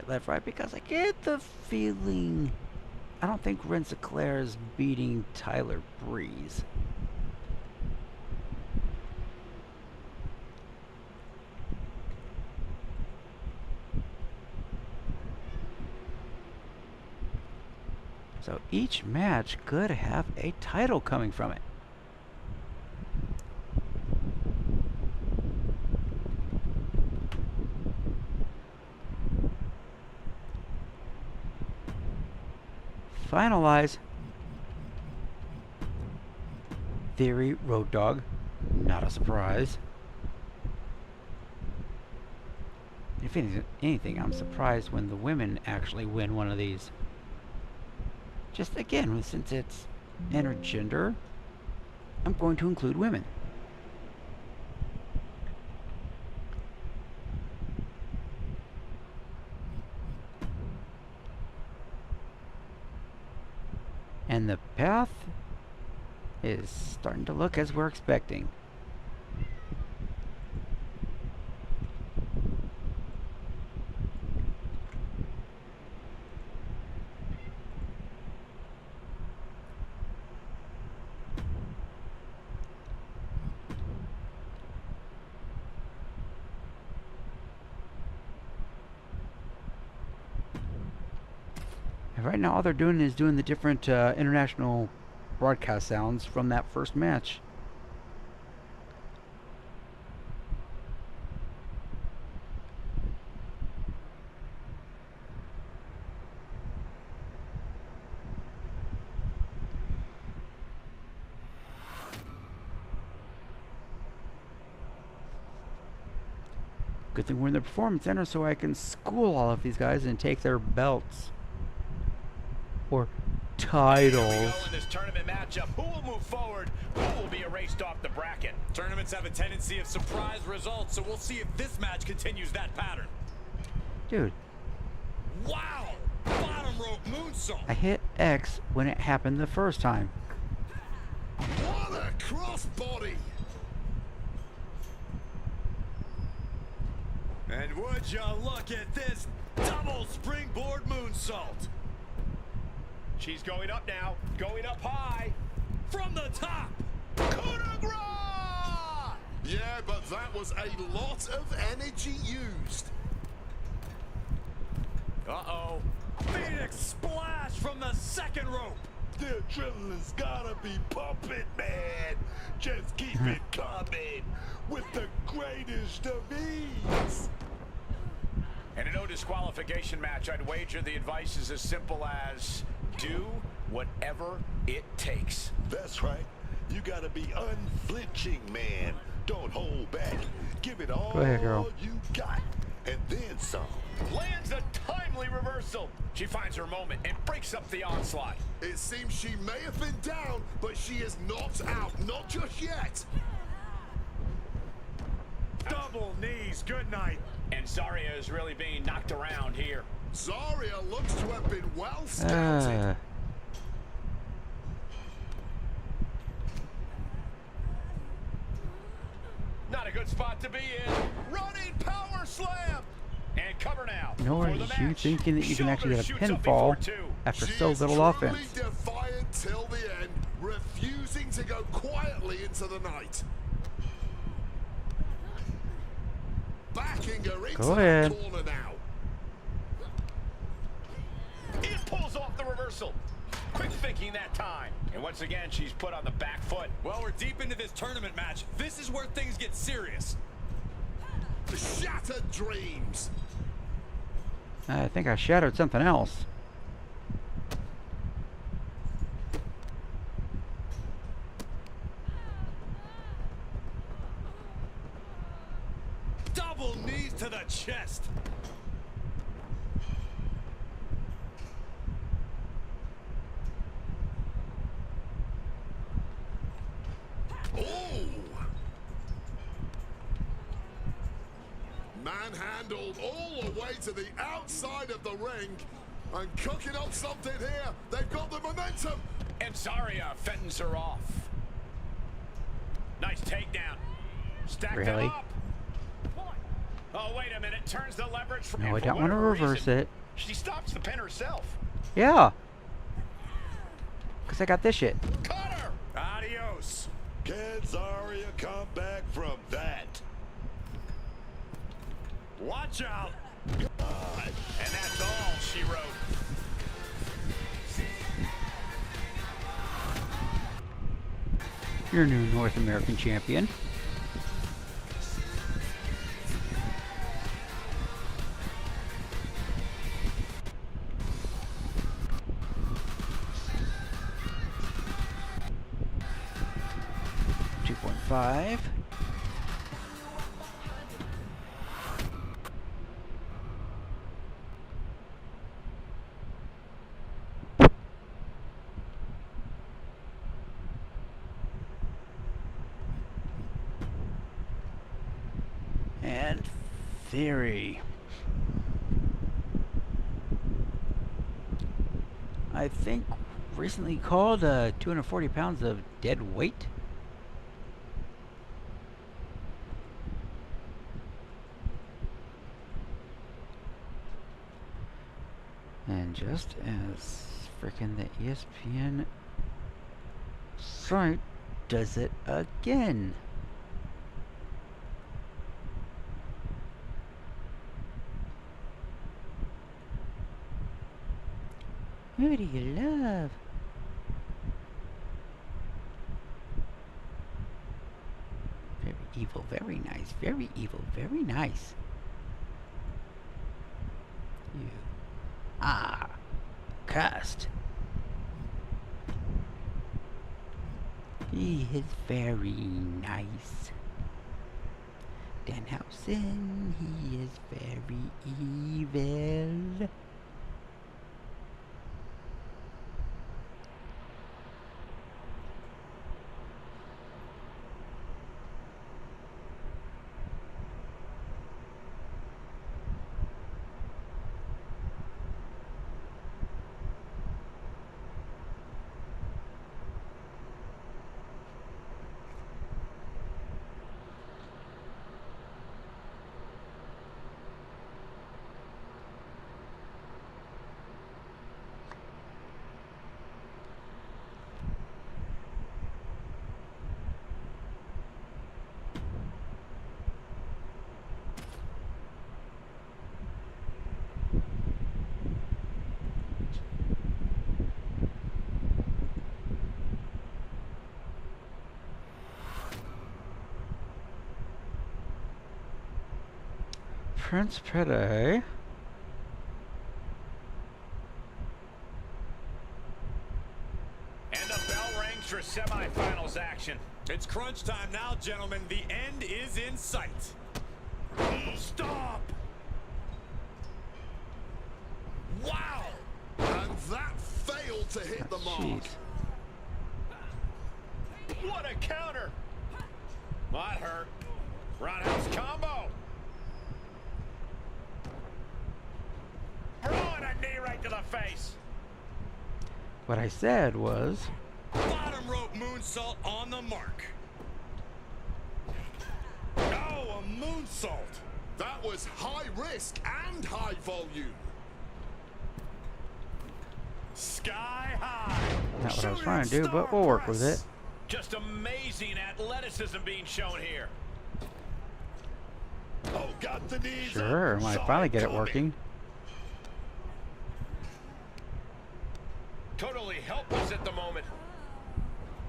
left, right? Because I get the feeling I don't think Wren Sinclair is beating Tyler Breeze. So each match could have a title coming from it. Finalize. Theory, Road Dogg. Not a surprise. If anything, I'm surprised when the women actually win one of these. Just again, since it's intergender, I'm going to include women. And the path is starting to look as we're expecting. And right now all they're doing is doing the different international broadcast sounds from that first match. Good thing we're in the Performance Center so I can school all of these guys and take their belts. Or titles. In this tournament matchup, who will move forward? Who will be erased off the bracket? Tournaments have a tendency of surprise results, so we'll see if this match continues that pattern. Dude. Wow! Bottom rope moonsault. I hit X when it happened the first time. What a crossbody! And would you look at this double springboard moonsault? She's going up now, going up high. From the top. Coup de grace! Yeah, but that was a lot of energy used. Uh-oh. Phoenix splash from the second rope. The adrenaline's gotta be pumping, man. Just keep it coming with the greatest of ease. In a no disqualification match, I'd wager the advice is as simple as do whatever it takes. That's right. You gotta be unflinching, man. Don't hold back. Give it all Go ahead, girl. you got, and then some. Lands a timely reversal. She finds her moment and breaks up the onslaught. It seems she may have been down, but she is not out. Not just yet. Double knees, good night. And Zaria is really being knocked around here. Zaria looks to have been well scouted. Not a good spot to be in. Running power slam. And cover now. Nor for the is you match. thinking that you can actually get a Shoulders shoots up pinfall before two. after She so is little truly offense. defiant till the end, refusing to go quietly into the night. Backing her into Go the ahead. corner now. It pulls off the reversal. Quick thinking that time. And once again, she's put on the back foot. Well, we're deep into this tournament match. This is where things get serious. Shattered dreams. I think I shattered something else. Double knees to the chest. Oh! Manhandled all the way to the outside of the ring and cooking up something here. They've got the momentum. And Zaria fends her off. Nice takedown. Stack them Really? up. Oh, wait a minute. Turns the leverage from No, I don't want to reverse it. She stops the pin herself. Yeah. Because I got this shit. Cut her. Adios. Can Zaria come back from that? Watch out. And that's all she wrote. your new North American champion. $2.5. And Theory. I think recently called 240 pounds of dead weight. And just as frickin' the ESPN site does it again. Who do you love? Very evil, very nice, very evil, very nice. You are cursed. He is very nice. Danhausen, he is very evil. Prince Pede. And the bell rings for semifinals action. It's crunch time now, gentlemen. The end is in sight. Stop! Wow! And that failed to hit the mark. Jeez. What a counter! That hurt. Roundhouse combo. Throwing a knee right to the face. What I said was, Bottom rope moonsault on the mark. Oh, a moonsault! That was high risk and high volume. Sky high. not what I was trying to do, but we'll work with it. Just amazing athleticism being shown here. Oh, got the knees Sure, up. when I Saw finally it get it coming. working. Totally helpless at the moment.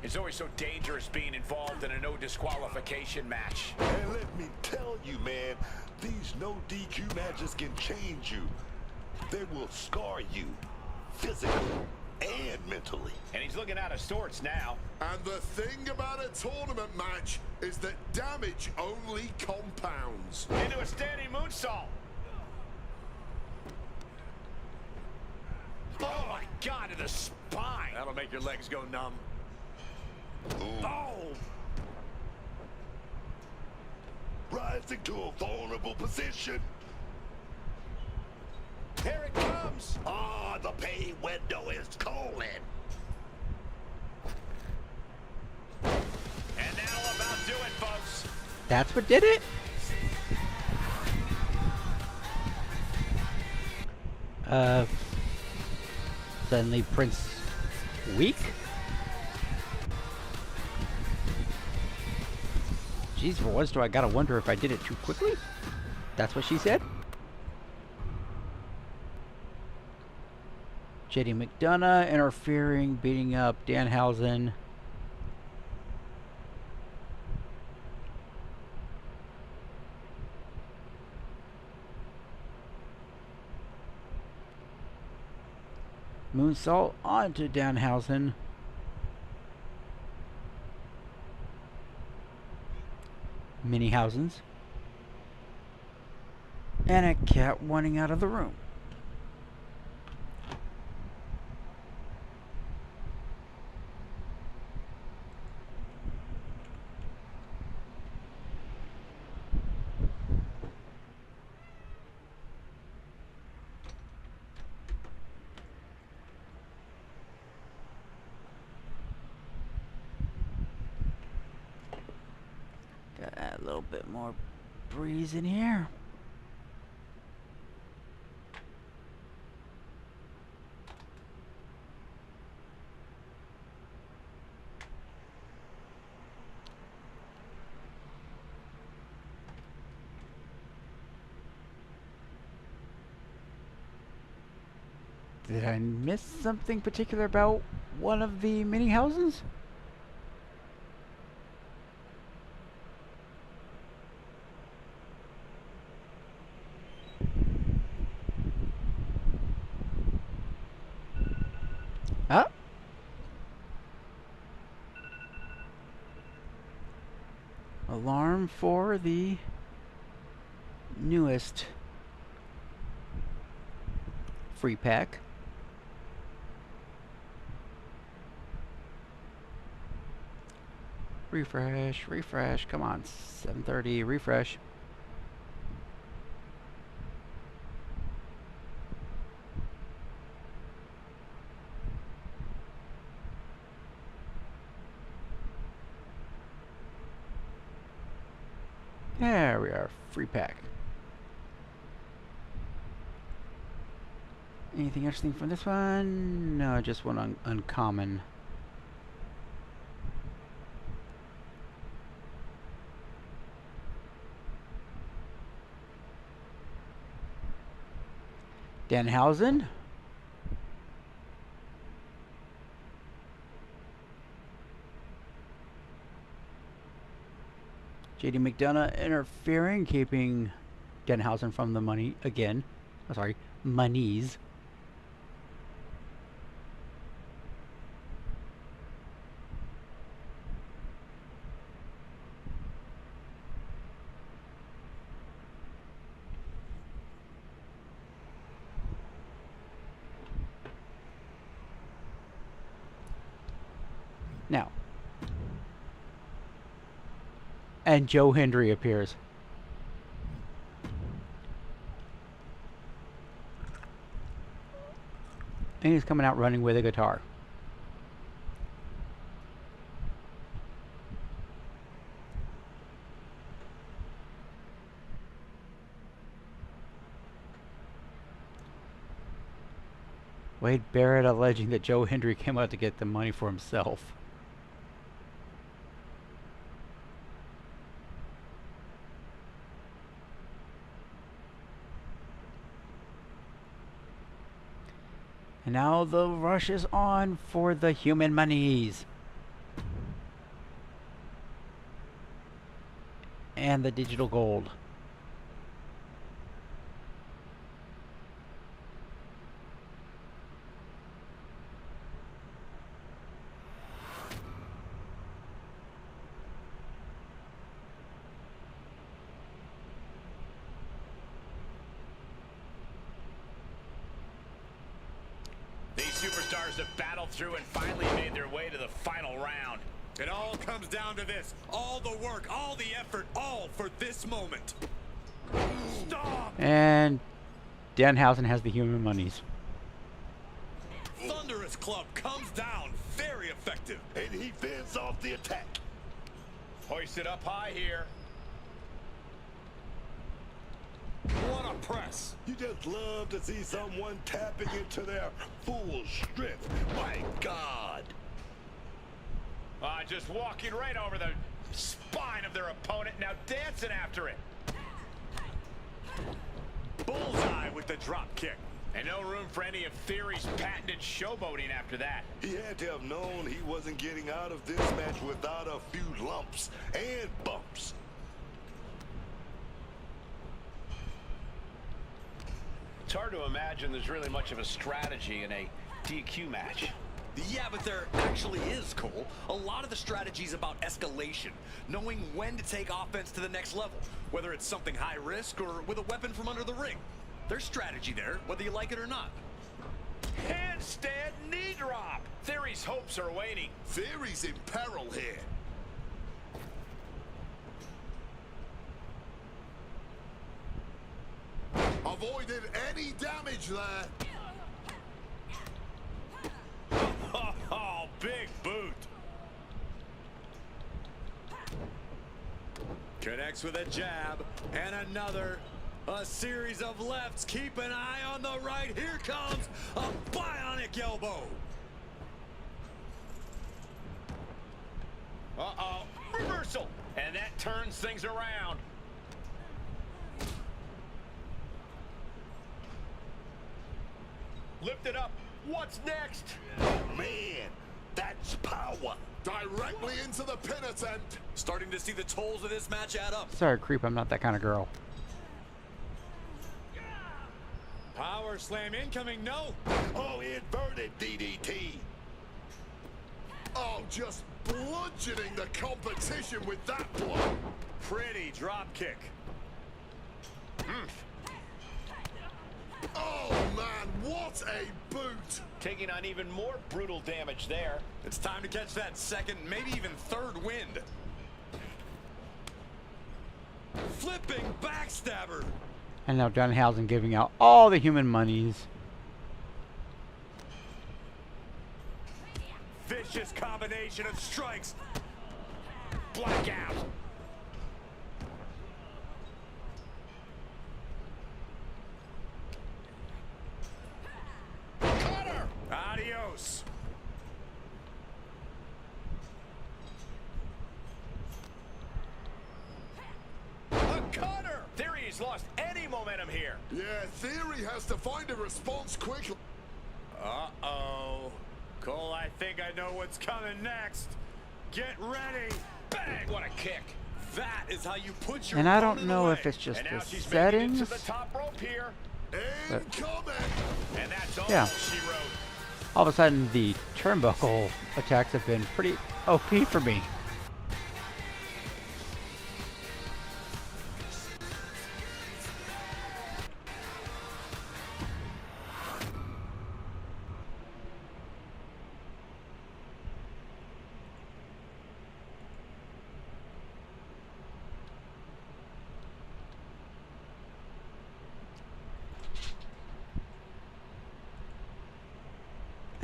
It's always so dangerous being involved in a no disqualification match. And let me tell you, man, these no DQ matches can change you. They will scar you physically and mentally. And he's looking out of sorts now. And the thing about a tournament match is that damage only compounds. Into a standing moonsault. Oh my God, to the spine. That'll make your legs go numb. Ooh. Oh, Rising to a vulnerable position. here it comes. Ah, the pay window is calling. And that'll about do it, folks. That's what did it? Suddenly Prince weak? Jeez, for once do I gotta wonder if I did it too quickly? That's what she said? JD McDonough interfering, beating up Danhausen. Moonsault onto Danhausen. Mini-Hausens. And a cat running out of the room. Gotta add a little bit more breeze in here. Did I miss something particular about one of the mini houses? Ah. Alarm for the newest free pack. Refresh, refresh, come on, 7:30, refresh. There we are, free pack. Anything interesting from this one? No, just one uncommon. Danhausen. JD McDonough interfering, keeping Danhausen from the money again. Oh, sorry, Monies. Now, and Joe Hendry appears. And he's coming out running with a guitar. Wade Barrett alleging that Joe Hendry came out to get the money for himself. And now the rush is on for the human monies. And the digital gold. Superstars have battled through and finally made their way to the final round. It all comes down to this. All the work, all the effort, all for this moment. Stop! And Danhausen has the human monies. Thunderous club comes down. Very effective. And he fends off the attack. Hoisted up high here. What a press. You just love to see someone tapping into their full strength. My God. Just walking right over the spine of their opponent, now dancing after it. Bullseye with the drop kick. And no room for any of Theory's patented showboating after that. He had to have known he wasn't getting out of this match without a few lumps and bumps. It's hard to imagine there's really much of a strategy in a DQ match. Yeah, but there actually is, Cole. A lot of the strategy's about escalation, knowing when to take offense to the next level, whether it's something high risk or with a weapon from under the ring. There's strategy there, whether you like it or not. Handstand knee drop. Theory's hopes are waning. Theory's in peril here. Avoided any damage there. Oh, big boot. Connects with a jab and another. A series of lefts. Keep an eye on the right. Here comes a bionic elbow. Uh-oh. Reversal. And that turns things around. Lift it up. What's next? Man, that's power. Directly into the pin attempt. Starting to see the tolls of this match add up. Sorry, creep. I'm not that kind of girl. Power slam incoming, no. Oh, inverted DDT. Oh, just bludgeoning the competition with that blow. Pretty drop kick. Oh, man, what a boot. Taking on even more brutal damage there. It's time to catch that second, maybe even third wind. Flipping backstabber. And now Danhausen giving out all the human monies. Vicious combination of strikes. Blackout. Cutter. Adios. A cutter. Theory's lost any momentum here. Yeah, Theory has to find a response quickly. Uh-oh. Cole, I think I know what's coming next. Get ready. Bang, what a kick. That is how you put your And I don't opponent know away. if it's just And now the she's making it to settings. the top rope here. Incoming. And that's all Yeah. she wrote. All of a sudden, the turnbuckle attacks have been pretty OP for me.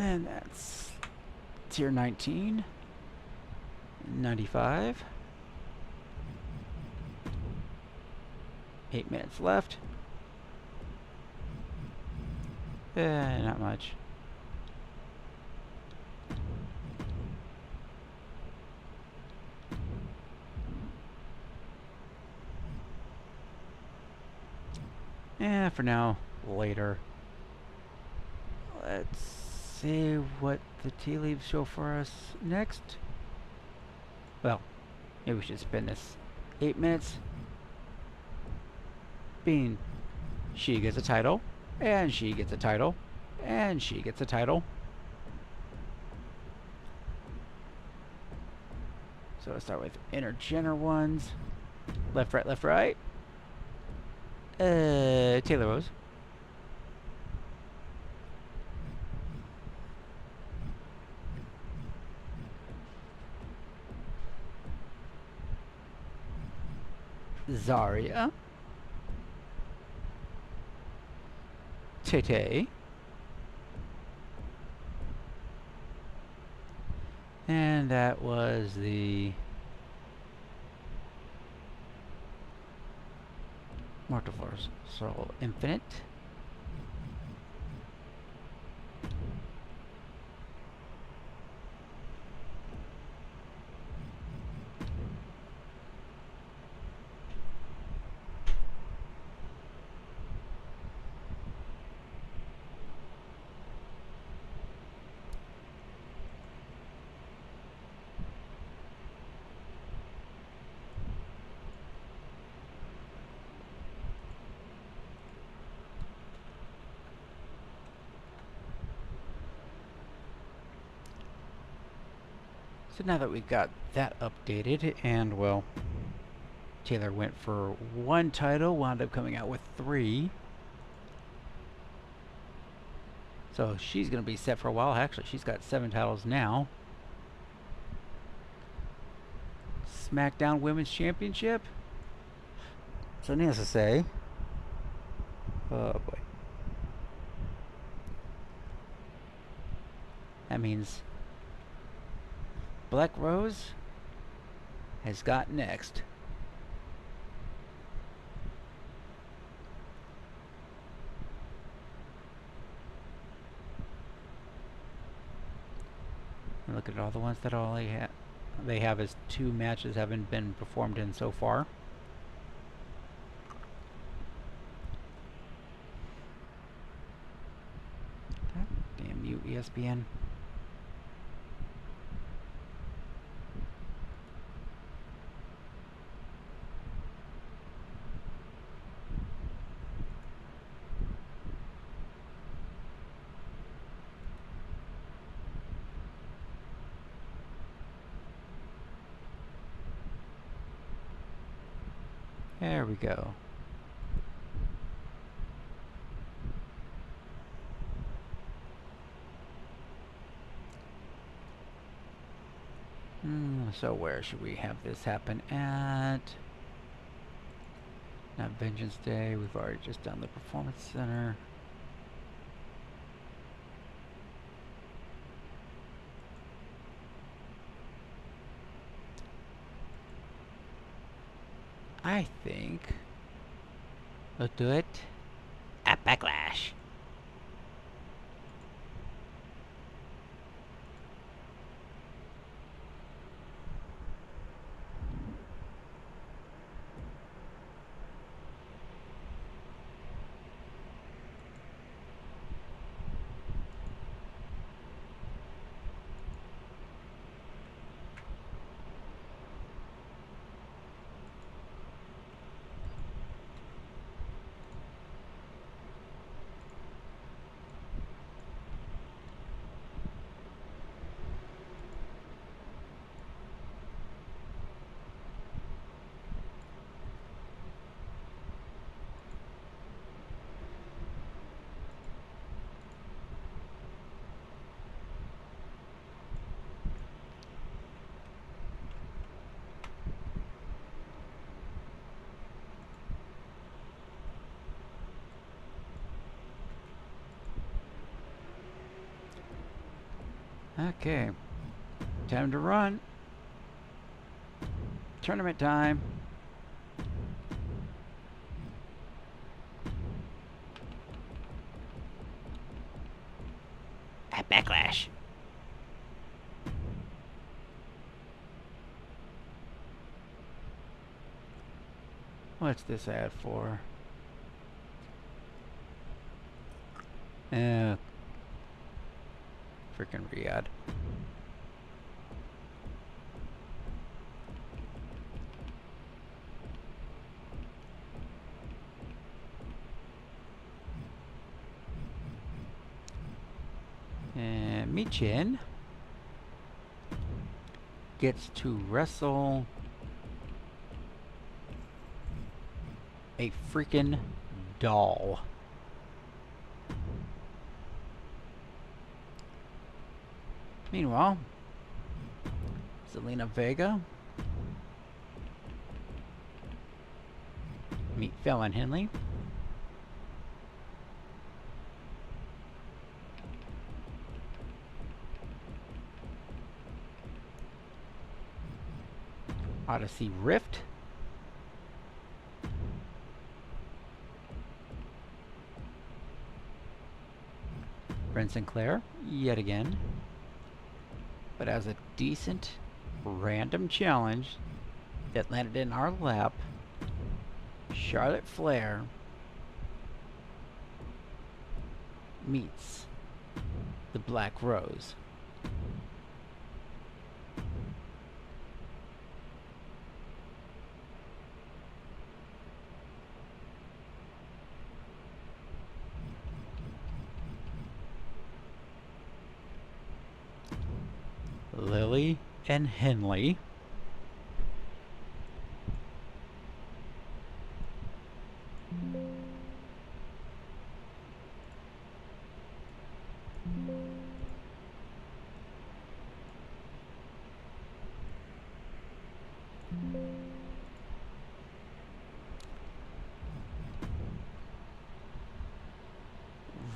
And that's tier 19, 95. 8 minutes left. Not much. Yeah, for now, later. Let's see what the tea leaves show for us next. Well, maybe we should spend this 8 minutes being she gets a title, and she gets a title, and she gets a title. So let's start with intergender ones. Left, right, left, right. Taylor Rose. Zaria. Tay. And that was the Multiversal Infinite. So now that we've got that updated, and well, Taylor went for 1 title, wound up coming out with 3. So she's going to be set for a while. Actually, she's got 7 titles now. SmackDown Women's Championship. So needless to say, oh boy. That means Black Rose has got next. And look at all the ones that they have as 2 matches haven't been performed in so far. God damn you, ESPN. There we go. So where should we have this happen at? Not Vengeance Day. We've already just done the Performance Center. I think we'll do it at Backlash. Okay, time to run. Tournament time. At Backlash. What's this ad for? Freaking Riyadh. And Michin gets to wrestle a freaking doll. Meanwhile, Zelina Vega meet Fallon Henley. Odyssey Rift. Wren Sinclair, yet again. But as a decent, random challenge that landed in our lap, Charlotte Flair meets the Black Rose. Lilly and Henley.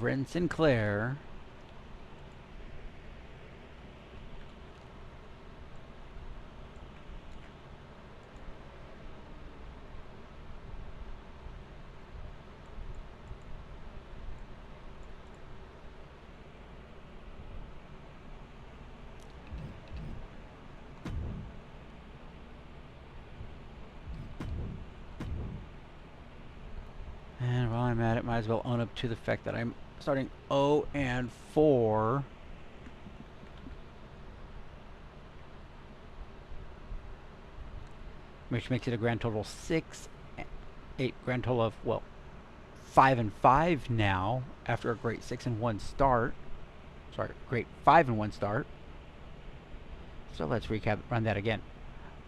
Wren Sinclair. And while I'm at it, might as well own up to the fact that I'm starting 0-4. Which makes it a grand total 8 grand total of, well, 5-5 now after a great 6-1 start. Sorry, great 5-1 start. So let's run that again.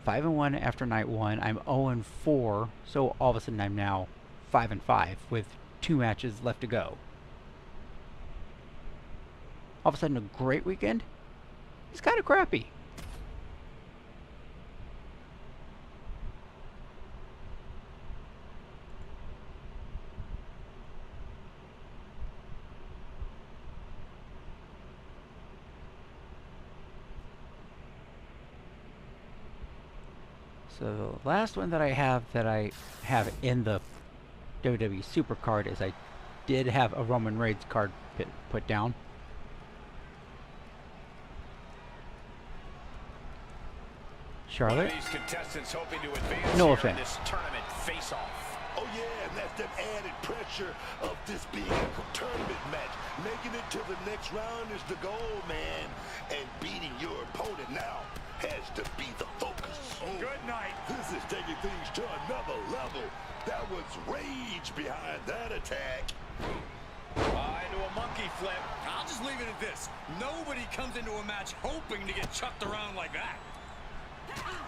5-1 after night 1. I'm 0-4, so all of a sudden I'm now 5-5 with 2 matches left to go. All of a sudden a great weekend? It's kind of crappy. So the last one that I have in the WWE SuperCard is I did have a Roman Reigns card put down. Charlotte. These contestants hoping to advance No here offense. in this tournament face-off. Oh yeah, and that's the added pressure of this being a tournament match. Making it to the next round is the goal, man. And beating your opponent now has to be the focus. Good night. This is taking things to another level. That was rage behind that attack. Into a monkey flip. I'll just leave it at this. Nobody comes into a match hoping to get chucked around like that.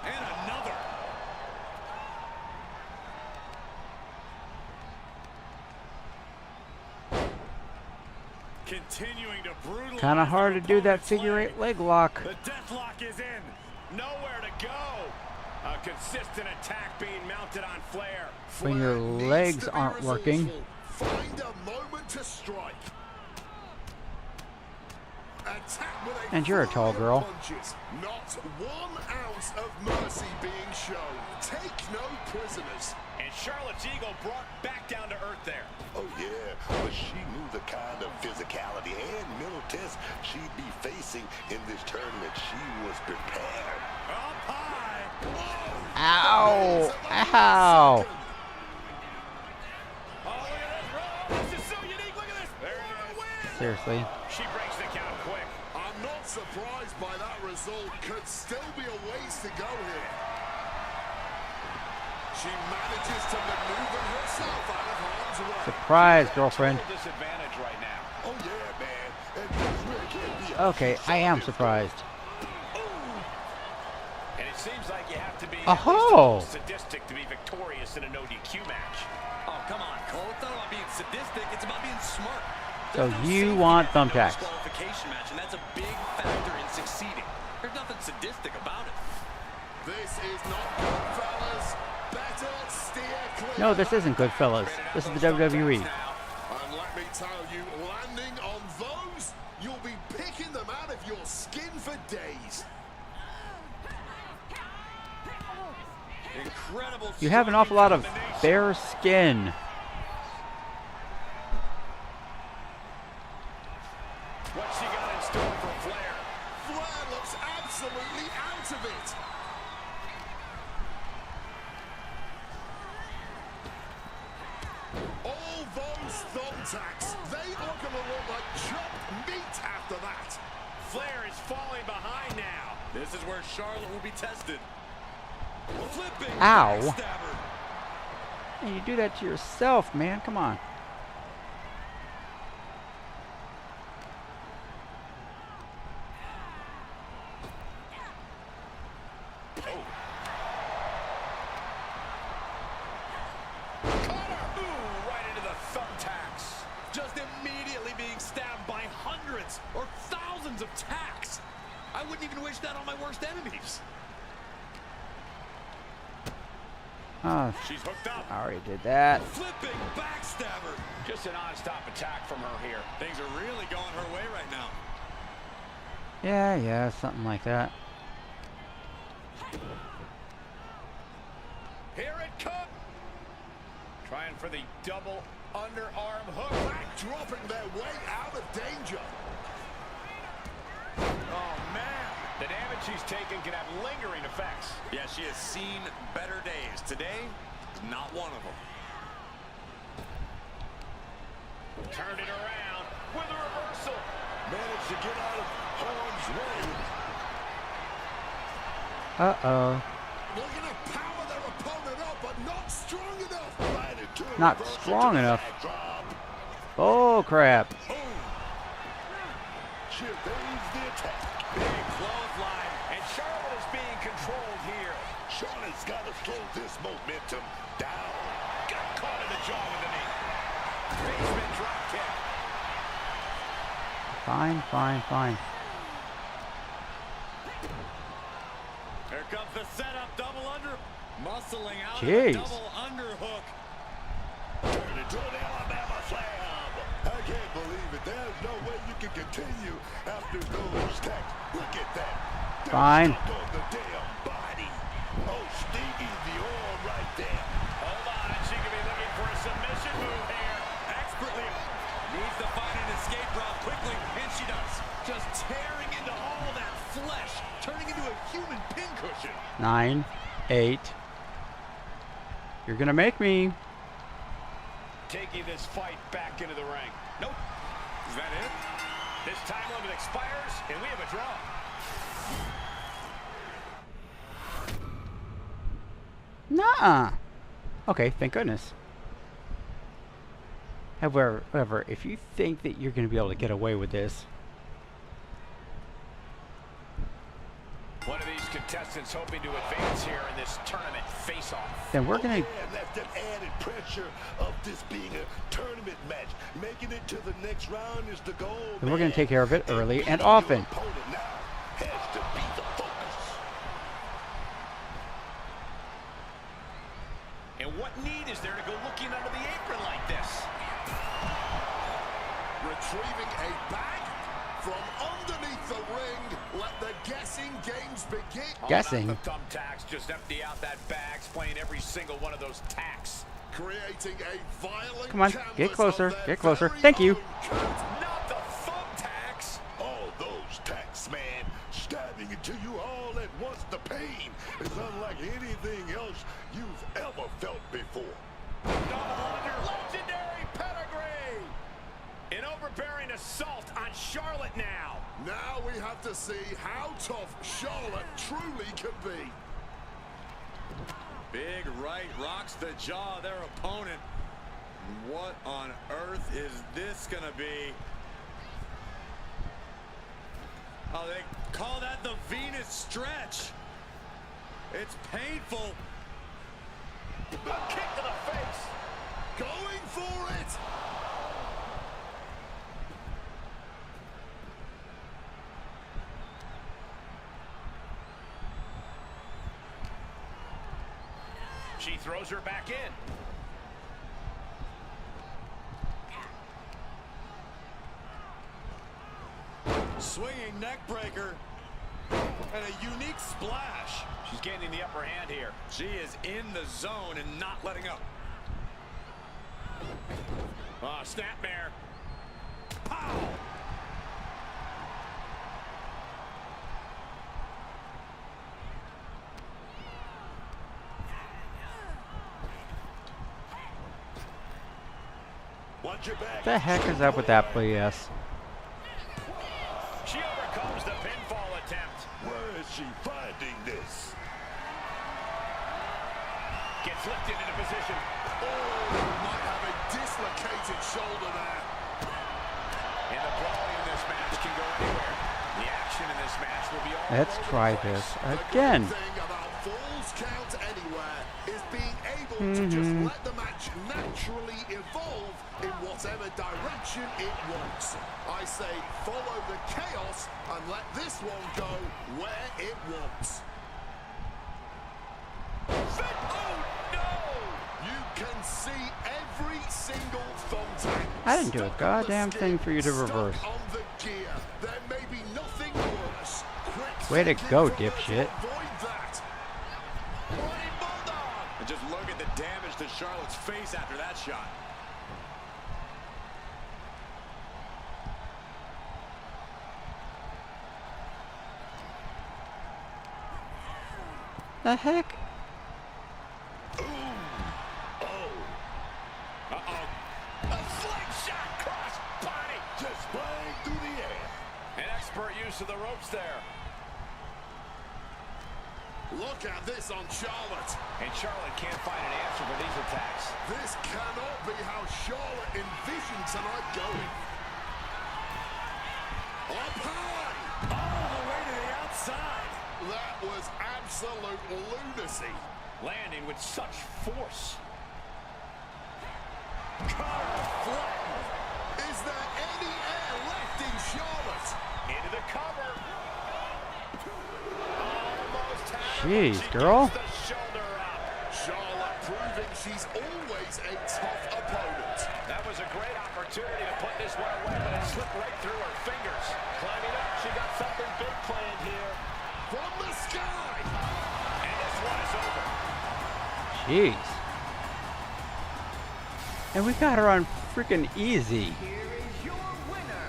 And another. Continuing to brutalize. Kind of hard to do that opponent's figure 8 leg lock. The death lock is in. Nowhere to go. A consistent attack being mounted on Flair. When your legs aren't working. Find a moment to strike. Attack with And you're a tall girl. punches. Not 1 ounce of mercy being shown. Take no prisoners. And Charlotte's ego brought back down to earth there. Oh yeah, but she knew the kind of physicality and mental test she'd be facing in this tournament. She was prepared. Up high. Ow! Ow! Oh, look at this. Oh, this is so unique. Look at this. There it is. Seriously. She breaks the count quick. I'm not surprised by that result. Could still be a ways to go here. She manages to maneuver herself out of harm's way. Surprise, girlfriend. Total disadvantage right now. Oh yeah, man. And this really can't be a Okay, I am surprised. And it seems like you have to be Oh-ho! at least a little sadistic to be victorious in a no DQ match. Oh, come on, Cole. It's not about being sadistic. It's about being smart. So There's no you safety want net in a thumbtacks. disqualification match, and that's a big factor in succeeding. There's nothing sadistic about it. This is not good, fellas. Better steer clear. No, this isn't good, fellas. This is the WWE. And let me tell you, landing on those, you'll be picking them out of your skin for days. Incredible. You have an awful lot of bare skin. What she got in store for Flair? Flair looks absolutely out of it. All those thumbtacks, they are going to look like chopped meat after that. Flair is falling behind now. This is where Charlotte will be tested. Flipping Ow. backstabber. And you do that to yourself, man. Come on. immediately being stabbed by hundreds or thousands of tacks. I wouldn't even wish that on my worst enemies. Oh, She's hooked up. I already did that. Flipping backstabber. Just a non-stop attack from her here. Things are really going her way right now. Yeah, something like that. Here it comes. Trying for the double underarm hook. Back dropping their way out of danger. Oh, man. The damage she's taken can have lingering effects. Yeah, she has seen better days. Today, not one of them. Turned it around with a reversal. Managed to get out of harm's way. Uh-oh. Looking to power their opponent up, but not strong enough. Right into a Not reversal strong to enough. backdrop. Oh, crap. Boom. She evades the attack. Big clothesline, and Charlotte is being controlled here. Charlotte's got to slow this momentum down. Got caught in the jaw with the knee. Basement drop kick. Fine. Here comes the setup, double under. Muscling out Jeez. a double underhook. Turn it to an Alabama slam. I can't believe it. There's no way you can continue after those attacks. Look at that. They're Fine. stuck on the damn body. Oh, sneaky the arm right there. Hold on, she could be looking for a submission move here. Expertly needs to find an escape route quickly, and she does. Just tearing into all that flesh, turning into a human pincushion. 9, 8. You're gonna make me. Taking this fight back into the ring. Nope. Is that it? This time limit expires, and we have a draw. Nuh-uh. Okay, thank goodness. However, if you think that you're going to be able to get away with this, One of these contestants hoping to advance here in this tournament face-off. then we're going to... And that's the added pressure of this being a tournament match. Making it to the next round is the goal. Then we're going to take care of it early and beating your often. opponent now has to be the focus. And what need is there to go looking under the apron like this? Retrieving a bag from underneath the ring. Let the guessing games begin. Guessing. All about the thumbtacks, just empty out that bag, playing every single one of those tacks. Creating a violent Come on, canvas get closer, of their get closer. very Thank you. own truth. Not the thumbtacks. All those tacks, man, stabbing into you all at once. The pain is unlike anything else you've ever felt before. Double under, legendary pedigree. An overbearing assault on Charlotte now. Now we have to see how tough Charlotte truly can be. Big right rocks the jaw of their opponent. What on earth is this gonna be? Oh, they call that the Venus stretch. It's painful. A kick to the face. Going for it. She throws her back in. Swinging neck breaker. And a unique splash. She's gaining the upper hand here. She is in the zone and not letting up. Oh, snapmare. Pow! Watch your back. The heck is up with that, please? She overcomes the pinfall attempt. Where is she finding this? Gets lifted into position. Oh, might have a dislocated shoulder there. And the quality in this match can go anywhere. The action in this match will be all Let's over try the place. this The again. good thing about Falls Count Anywhere is being able to just let the match naturally evolve in whatever direction it wants. I say follow the chaos and let this one go where it wants. Oh no! You can see every single thumbtack. I didn't do a goddamn thing for you to reverse. On the gear. There may be nothing worse. Way to go, dipshit. And just look at the damage to Charlotte's face after that shot. The heck? A slingshot cross body. Just sprang through the air. An expert use of the ropes there. Look at this on Charlotte. And Charlotte can't find an answer for these attacks. This cannot be how Charlotte envisioned tonight going. Up high. All the way to the outside. That was absolute lunacy. Landing with such force. Is there any air left in Charlotte? Into the cover. Almost had her. Jeez, She girl. gets the shoulder up. Charlotte proving she's always a tough opponent. That was a great opportunity to put this one away, but it slipped right through her fingers. Climbing up, she got something big planned here. From the sky. And this one is over. Jeez. And we got her on freaking easy. Here is your winner,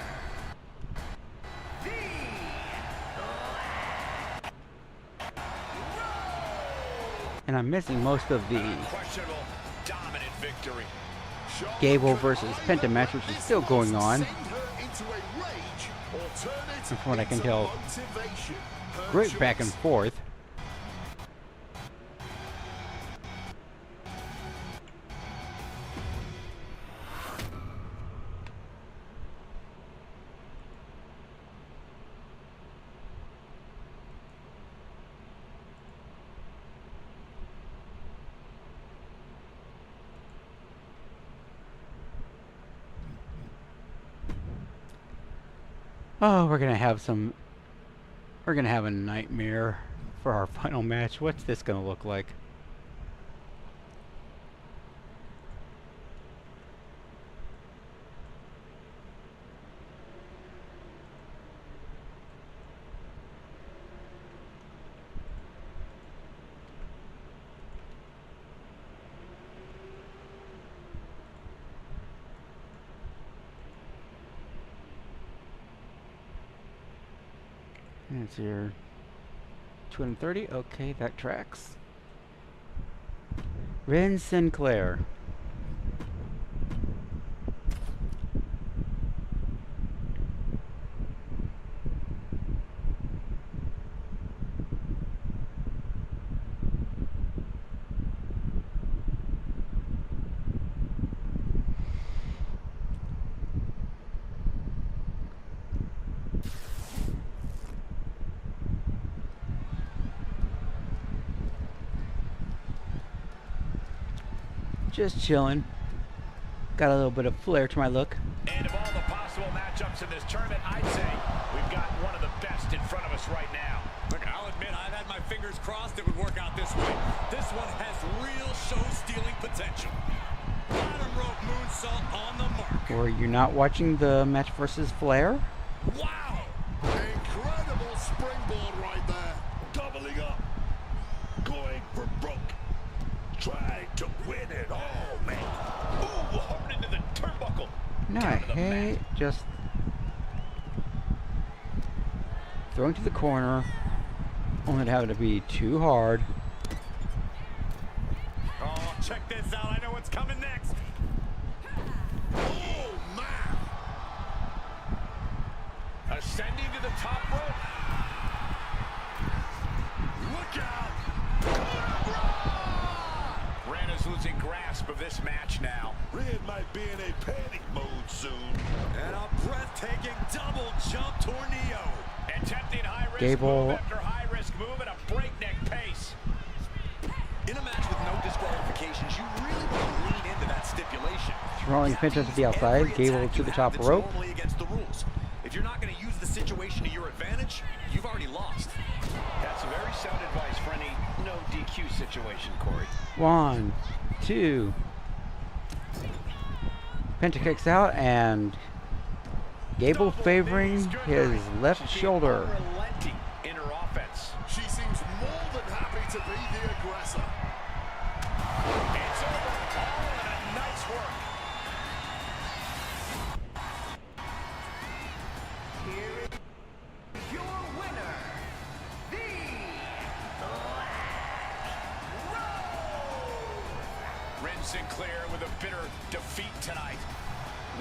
And I'm missing most of the Questionable, dominant victory. Gable versus Penta match, which is still going on. And from what I can tell, great back and forth. Oh, we're gonna have a nightmare for our final match. What's this gonna look like? It's your 230. Okay, that tracks. Wren Sinclair. Just chilling. Got a little bit of flair to my look. And of all the possible matchups in this tournament, I'd say we've got one of the best in front of us right now. Look, I'll admit I've had my fingers crossed it would work out this way. This one has real show-stealing potential. Bottom rope moonsault on the mark. Were you not watching the match versus Flair? Wow! Incredible springboard right there. Doubling up. Going for broke. Trying to win it all, man. Ooh, hard into the turnbuckle. No, I Down to the hate mat. just throwing to the corner, only to have it to be too hard. Oh, check this out. I know what's coming next. Oh, man! Ascending to the top rope. Look out! Wren is losing grasp of this match now. Red might be in a panic mode soon. And a breathtaking double jump tornado. Attempting high-risk Gable. move after high-risk move at a breakneck pace. In a match with no disqualifications, you really want to lean into that stipulation. rolling Penta to the outside, Gable to the top rope. Normally against the rules. If you're not going to use the situation to your advantage, you've already lost. That's very sound advice for any no DQ situation, Corey. 1, 2. Penta kicks out, and Gable favoring his left shoulder. Unrelenting in her offense. She seems more than happy to be the aggressor. It's over. All in a nice work. Here is your winner, the Wren Sinclair with a bitter defeat tonight.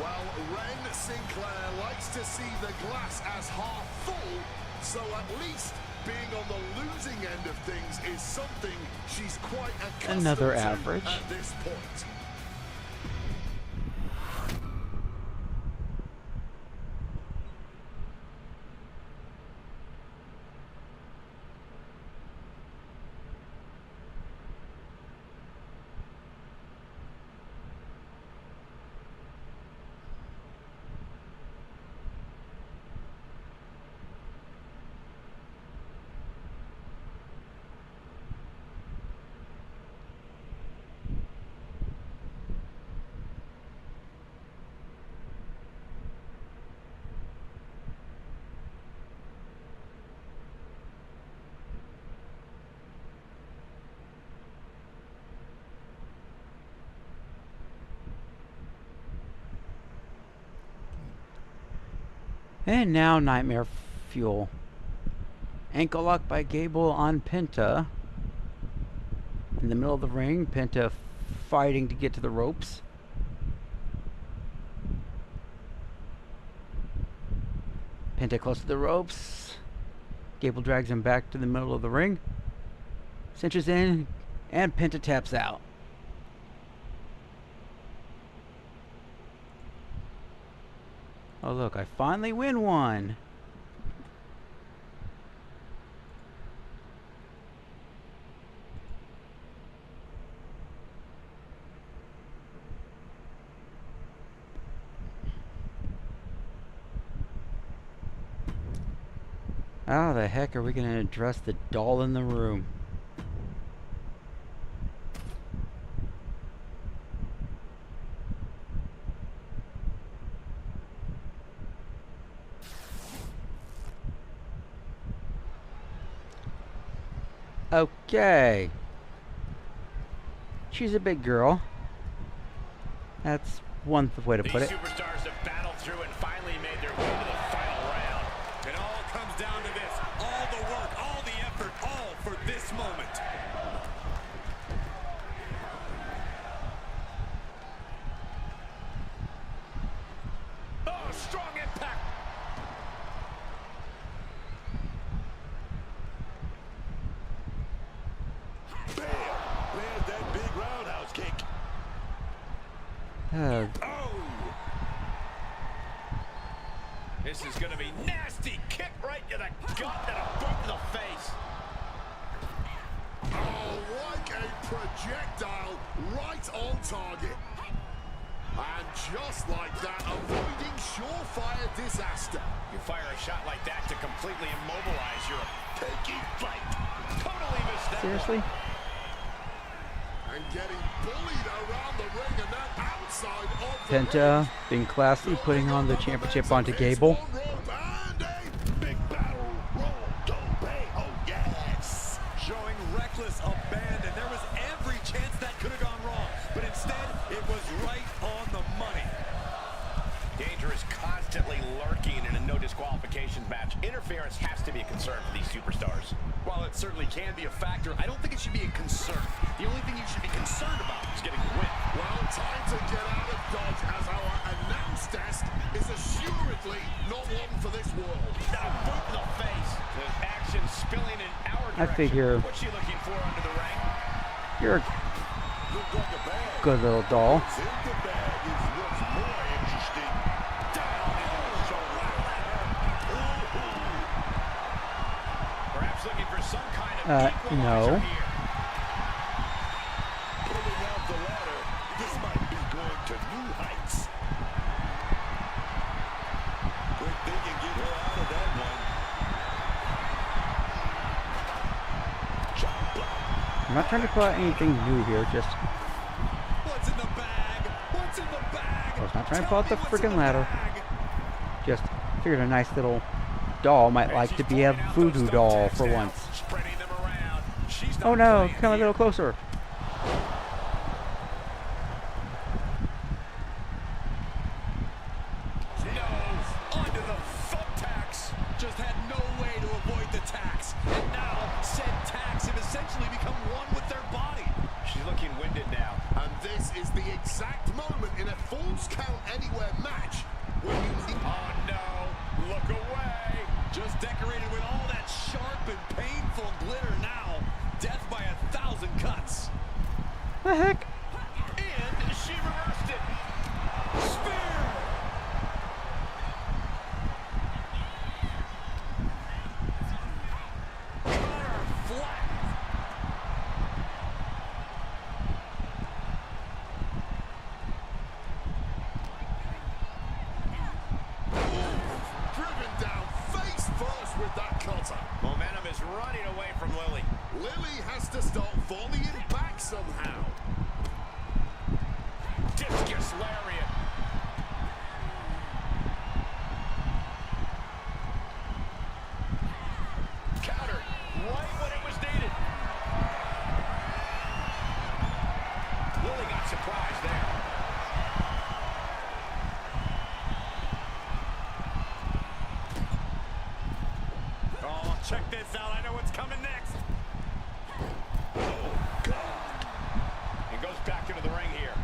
Well, Wren Sinclair likes to see the glass as half full, so at least being on the losing end of things is something she's quite accustomed Another to average. at this point. And now Nightmare Fuel. Ankle lock by Gable on Penta. In the middle of the ring, Penta fighting to get to the ropes. Penta close to the ropes. Gable drags him back to the middle of the ring. Cinches in, and Penta taps out. Oh look, I finally win one. How the heck are we going to address the doll in the room? Okay. She's a big girl. That's one way to put it. These superstars have battled through and finally made their way to the final round. It all comes down to this. All the work, all the effort, all for this moment. Oh, strong impact. Bam! There's that big roundhouse kick. Oh, This is going to be nasty. Kick right to the gut and a boot to the face. Oh, like a projectile right on target. And just like that, avoiding surefire disaster. You fire a shot like that to completely immobilize your Taking flight. totally missed that. seriously? And getting bullied around the ring and then outside of the Penta being classy, putting on the championship onto Gable. Big battle. Roll. Don't pay. Oh, yes. Showing reckless abandon. There was every chance that could have gone wrong. But instead, it was right on the money. Danger is constantly lurking in a no disqualifications match. Interference has to be a concern for these superstars. While it certainly can be a factor, I don't think it should be a concern. The only thing you should be concerned about is getting the win. Well, time to get out of Dodge as our announce desk is assuredly not one for this world. Not a boot in the face. The action spilling in our direction. I figure What's she looking for under the ring? you're a Look like a bag. good little doll. What's in the bag is what's more interesting. Down in the shoulder. Perhaps looking for some kind of no. equalizer here. Pulling out the ladder. This might be going to new heights. not trying to put out anything new here, just... What's in the bag? What's in the bag? I was not trying to pull out the freaking ladder. Just figured a nice little doll might like to be a voodoo doll for once. Oh no, come a little closer. Onto the thumbtacks. Just had no way to avoid the tacks. And now, said tacks have essentially become one with their body. She's looking winded now. And this is the exact moment in a Falls Count Anywhere match when you need... Oh no, look away. Just decorated with all that sharp and painful glitter now. Death by 1,000 cuts. The heck? And she reversed it. Spear! Cutter flat. Driven down face first with that cutter. Momentum is running away from Lilly. Lilly has to start volleying back somehow. Discus lariat. Counter right when it was needed. Lilly got surprised there. Oh, check this out. I know what's coming next. Oh, God. And goes back into the ring here.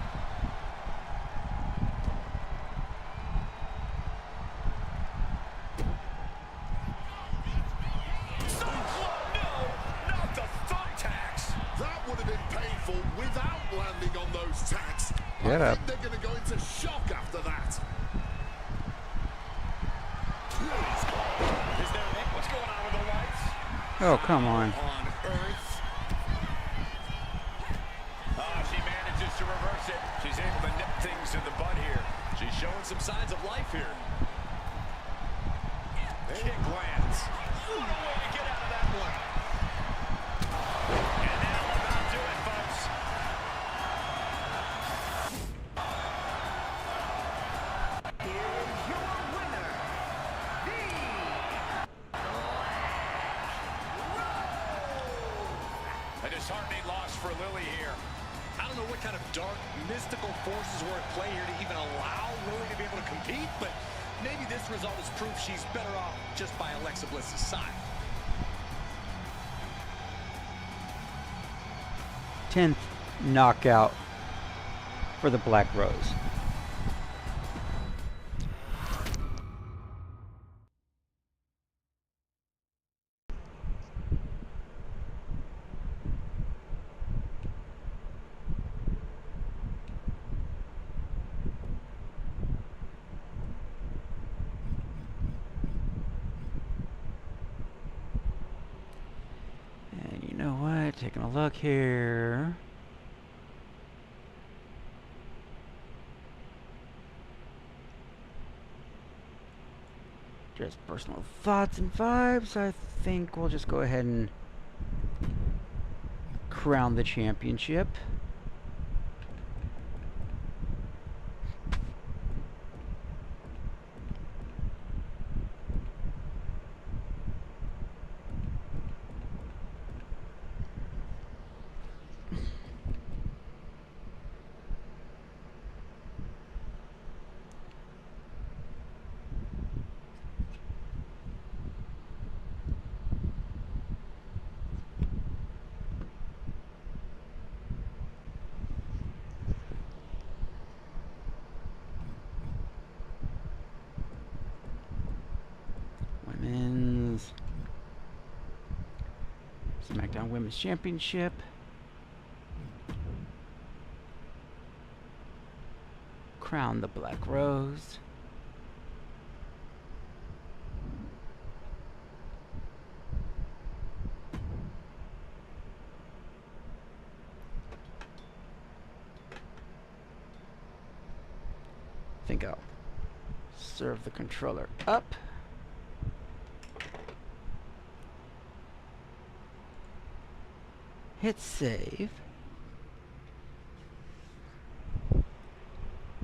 Not the thumbtacks. That would have been painful without landing on those tacks. Get I up. think they're going to go into shock after that. Is there what's going on with the lights? Oh, come on. On Earth. She manages to reverse it. She's able to nip things in the bud here. She's showing some signs of life here. Kick lands. What a way to get out of that one. And that'll about do it, folks. Here's your winner, A disheartening loss for Lilly here. I don't know what kind of dark, mystical forces were at play here to even allow Lilly to be able to compete, but maybe this result is proof she's better off just by Alexa Bliss's side. 10th knockout for the Black Rose. And you know what? Taking a look here. Just personal thoughts and vibes. I think we'll just go ahead and crown the championship. Women's SmackDown Women's Championship. Crown the Black Rose. I think I'll serve the controller up. hit save.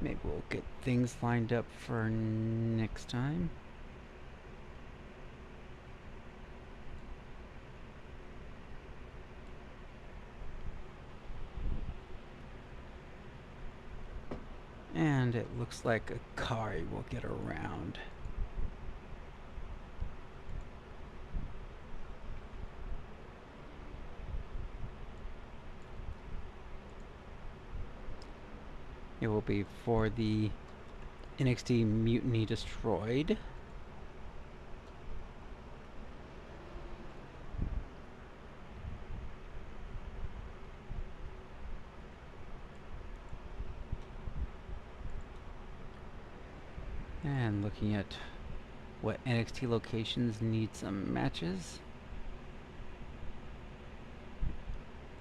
Maybe we'll get things lined up for next time. And it looks like Akari will get around. It will be for the NXT Mutiny Destroyed. And looking at what NXT locations need some matches.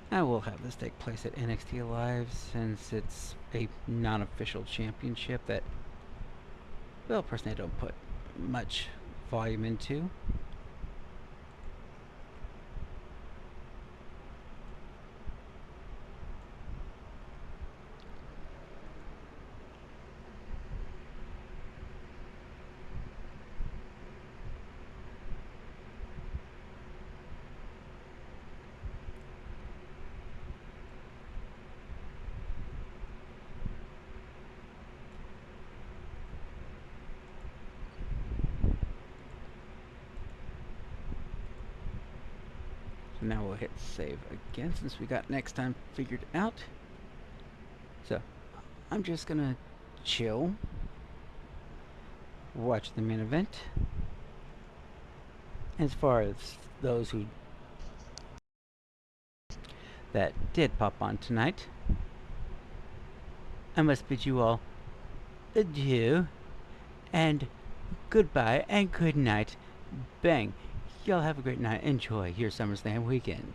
I will have this take place at NXT Live since it's a non-official championship that, well, personally I don't put much volume into. So now we'll hit save again since we got next time figured out. So I'm just gonna chill, watch the main event. As far as those who that did pop on tonight, I must bid you all adieu and goodbye and good night. Bang. Y'all have a great night. Enjoy your SummerSlam weekend.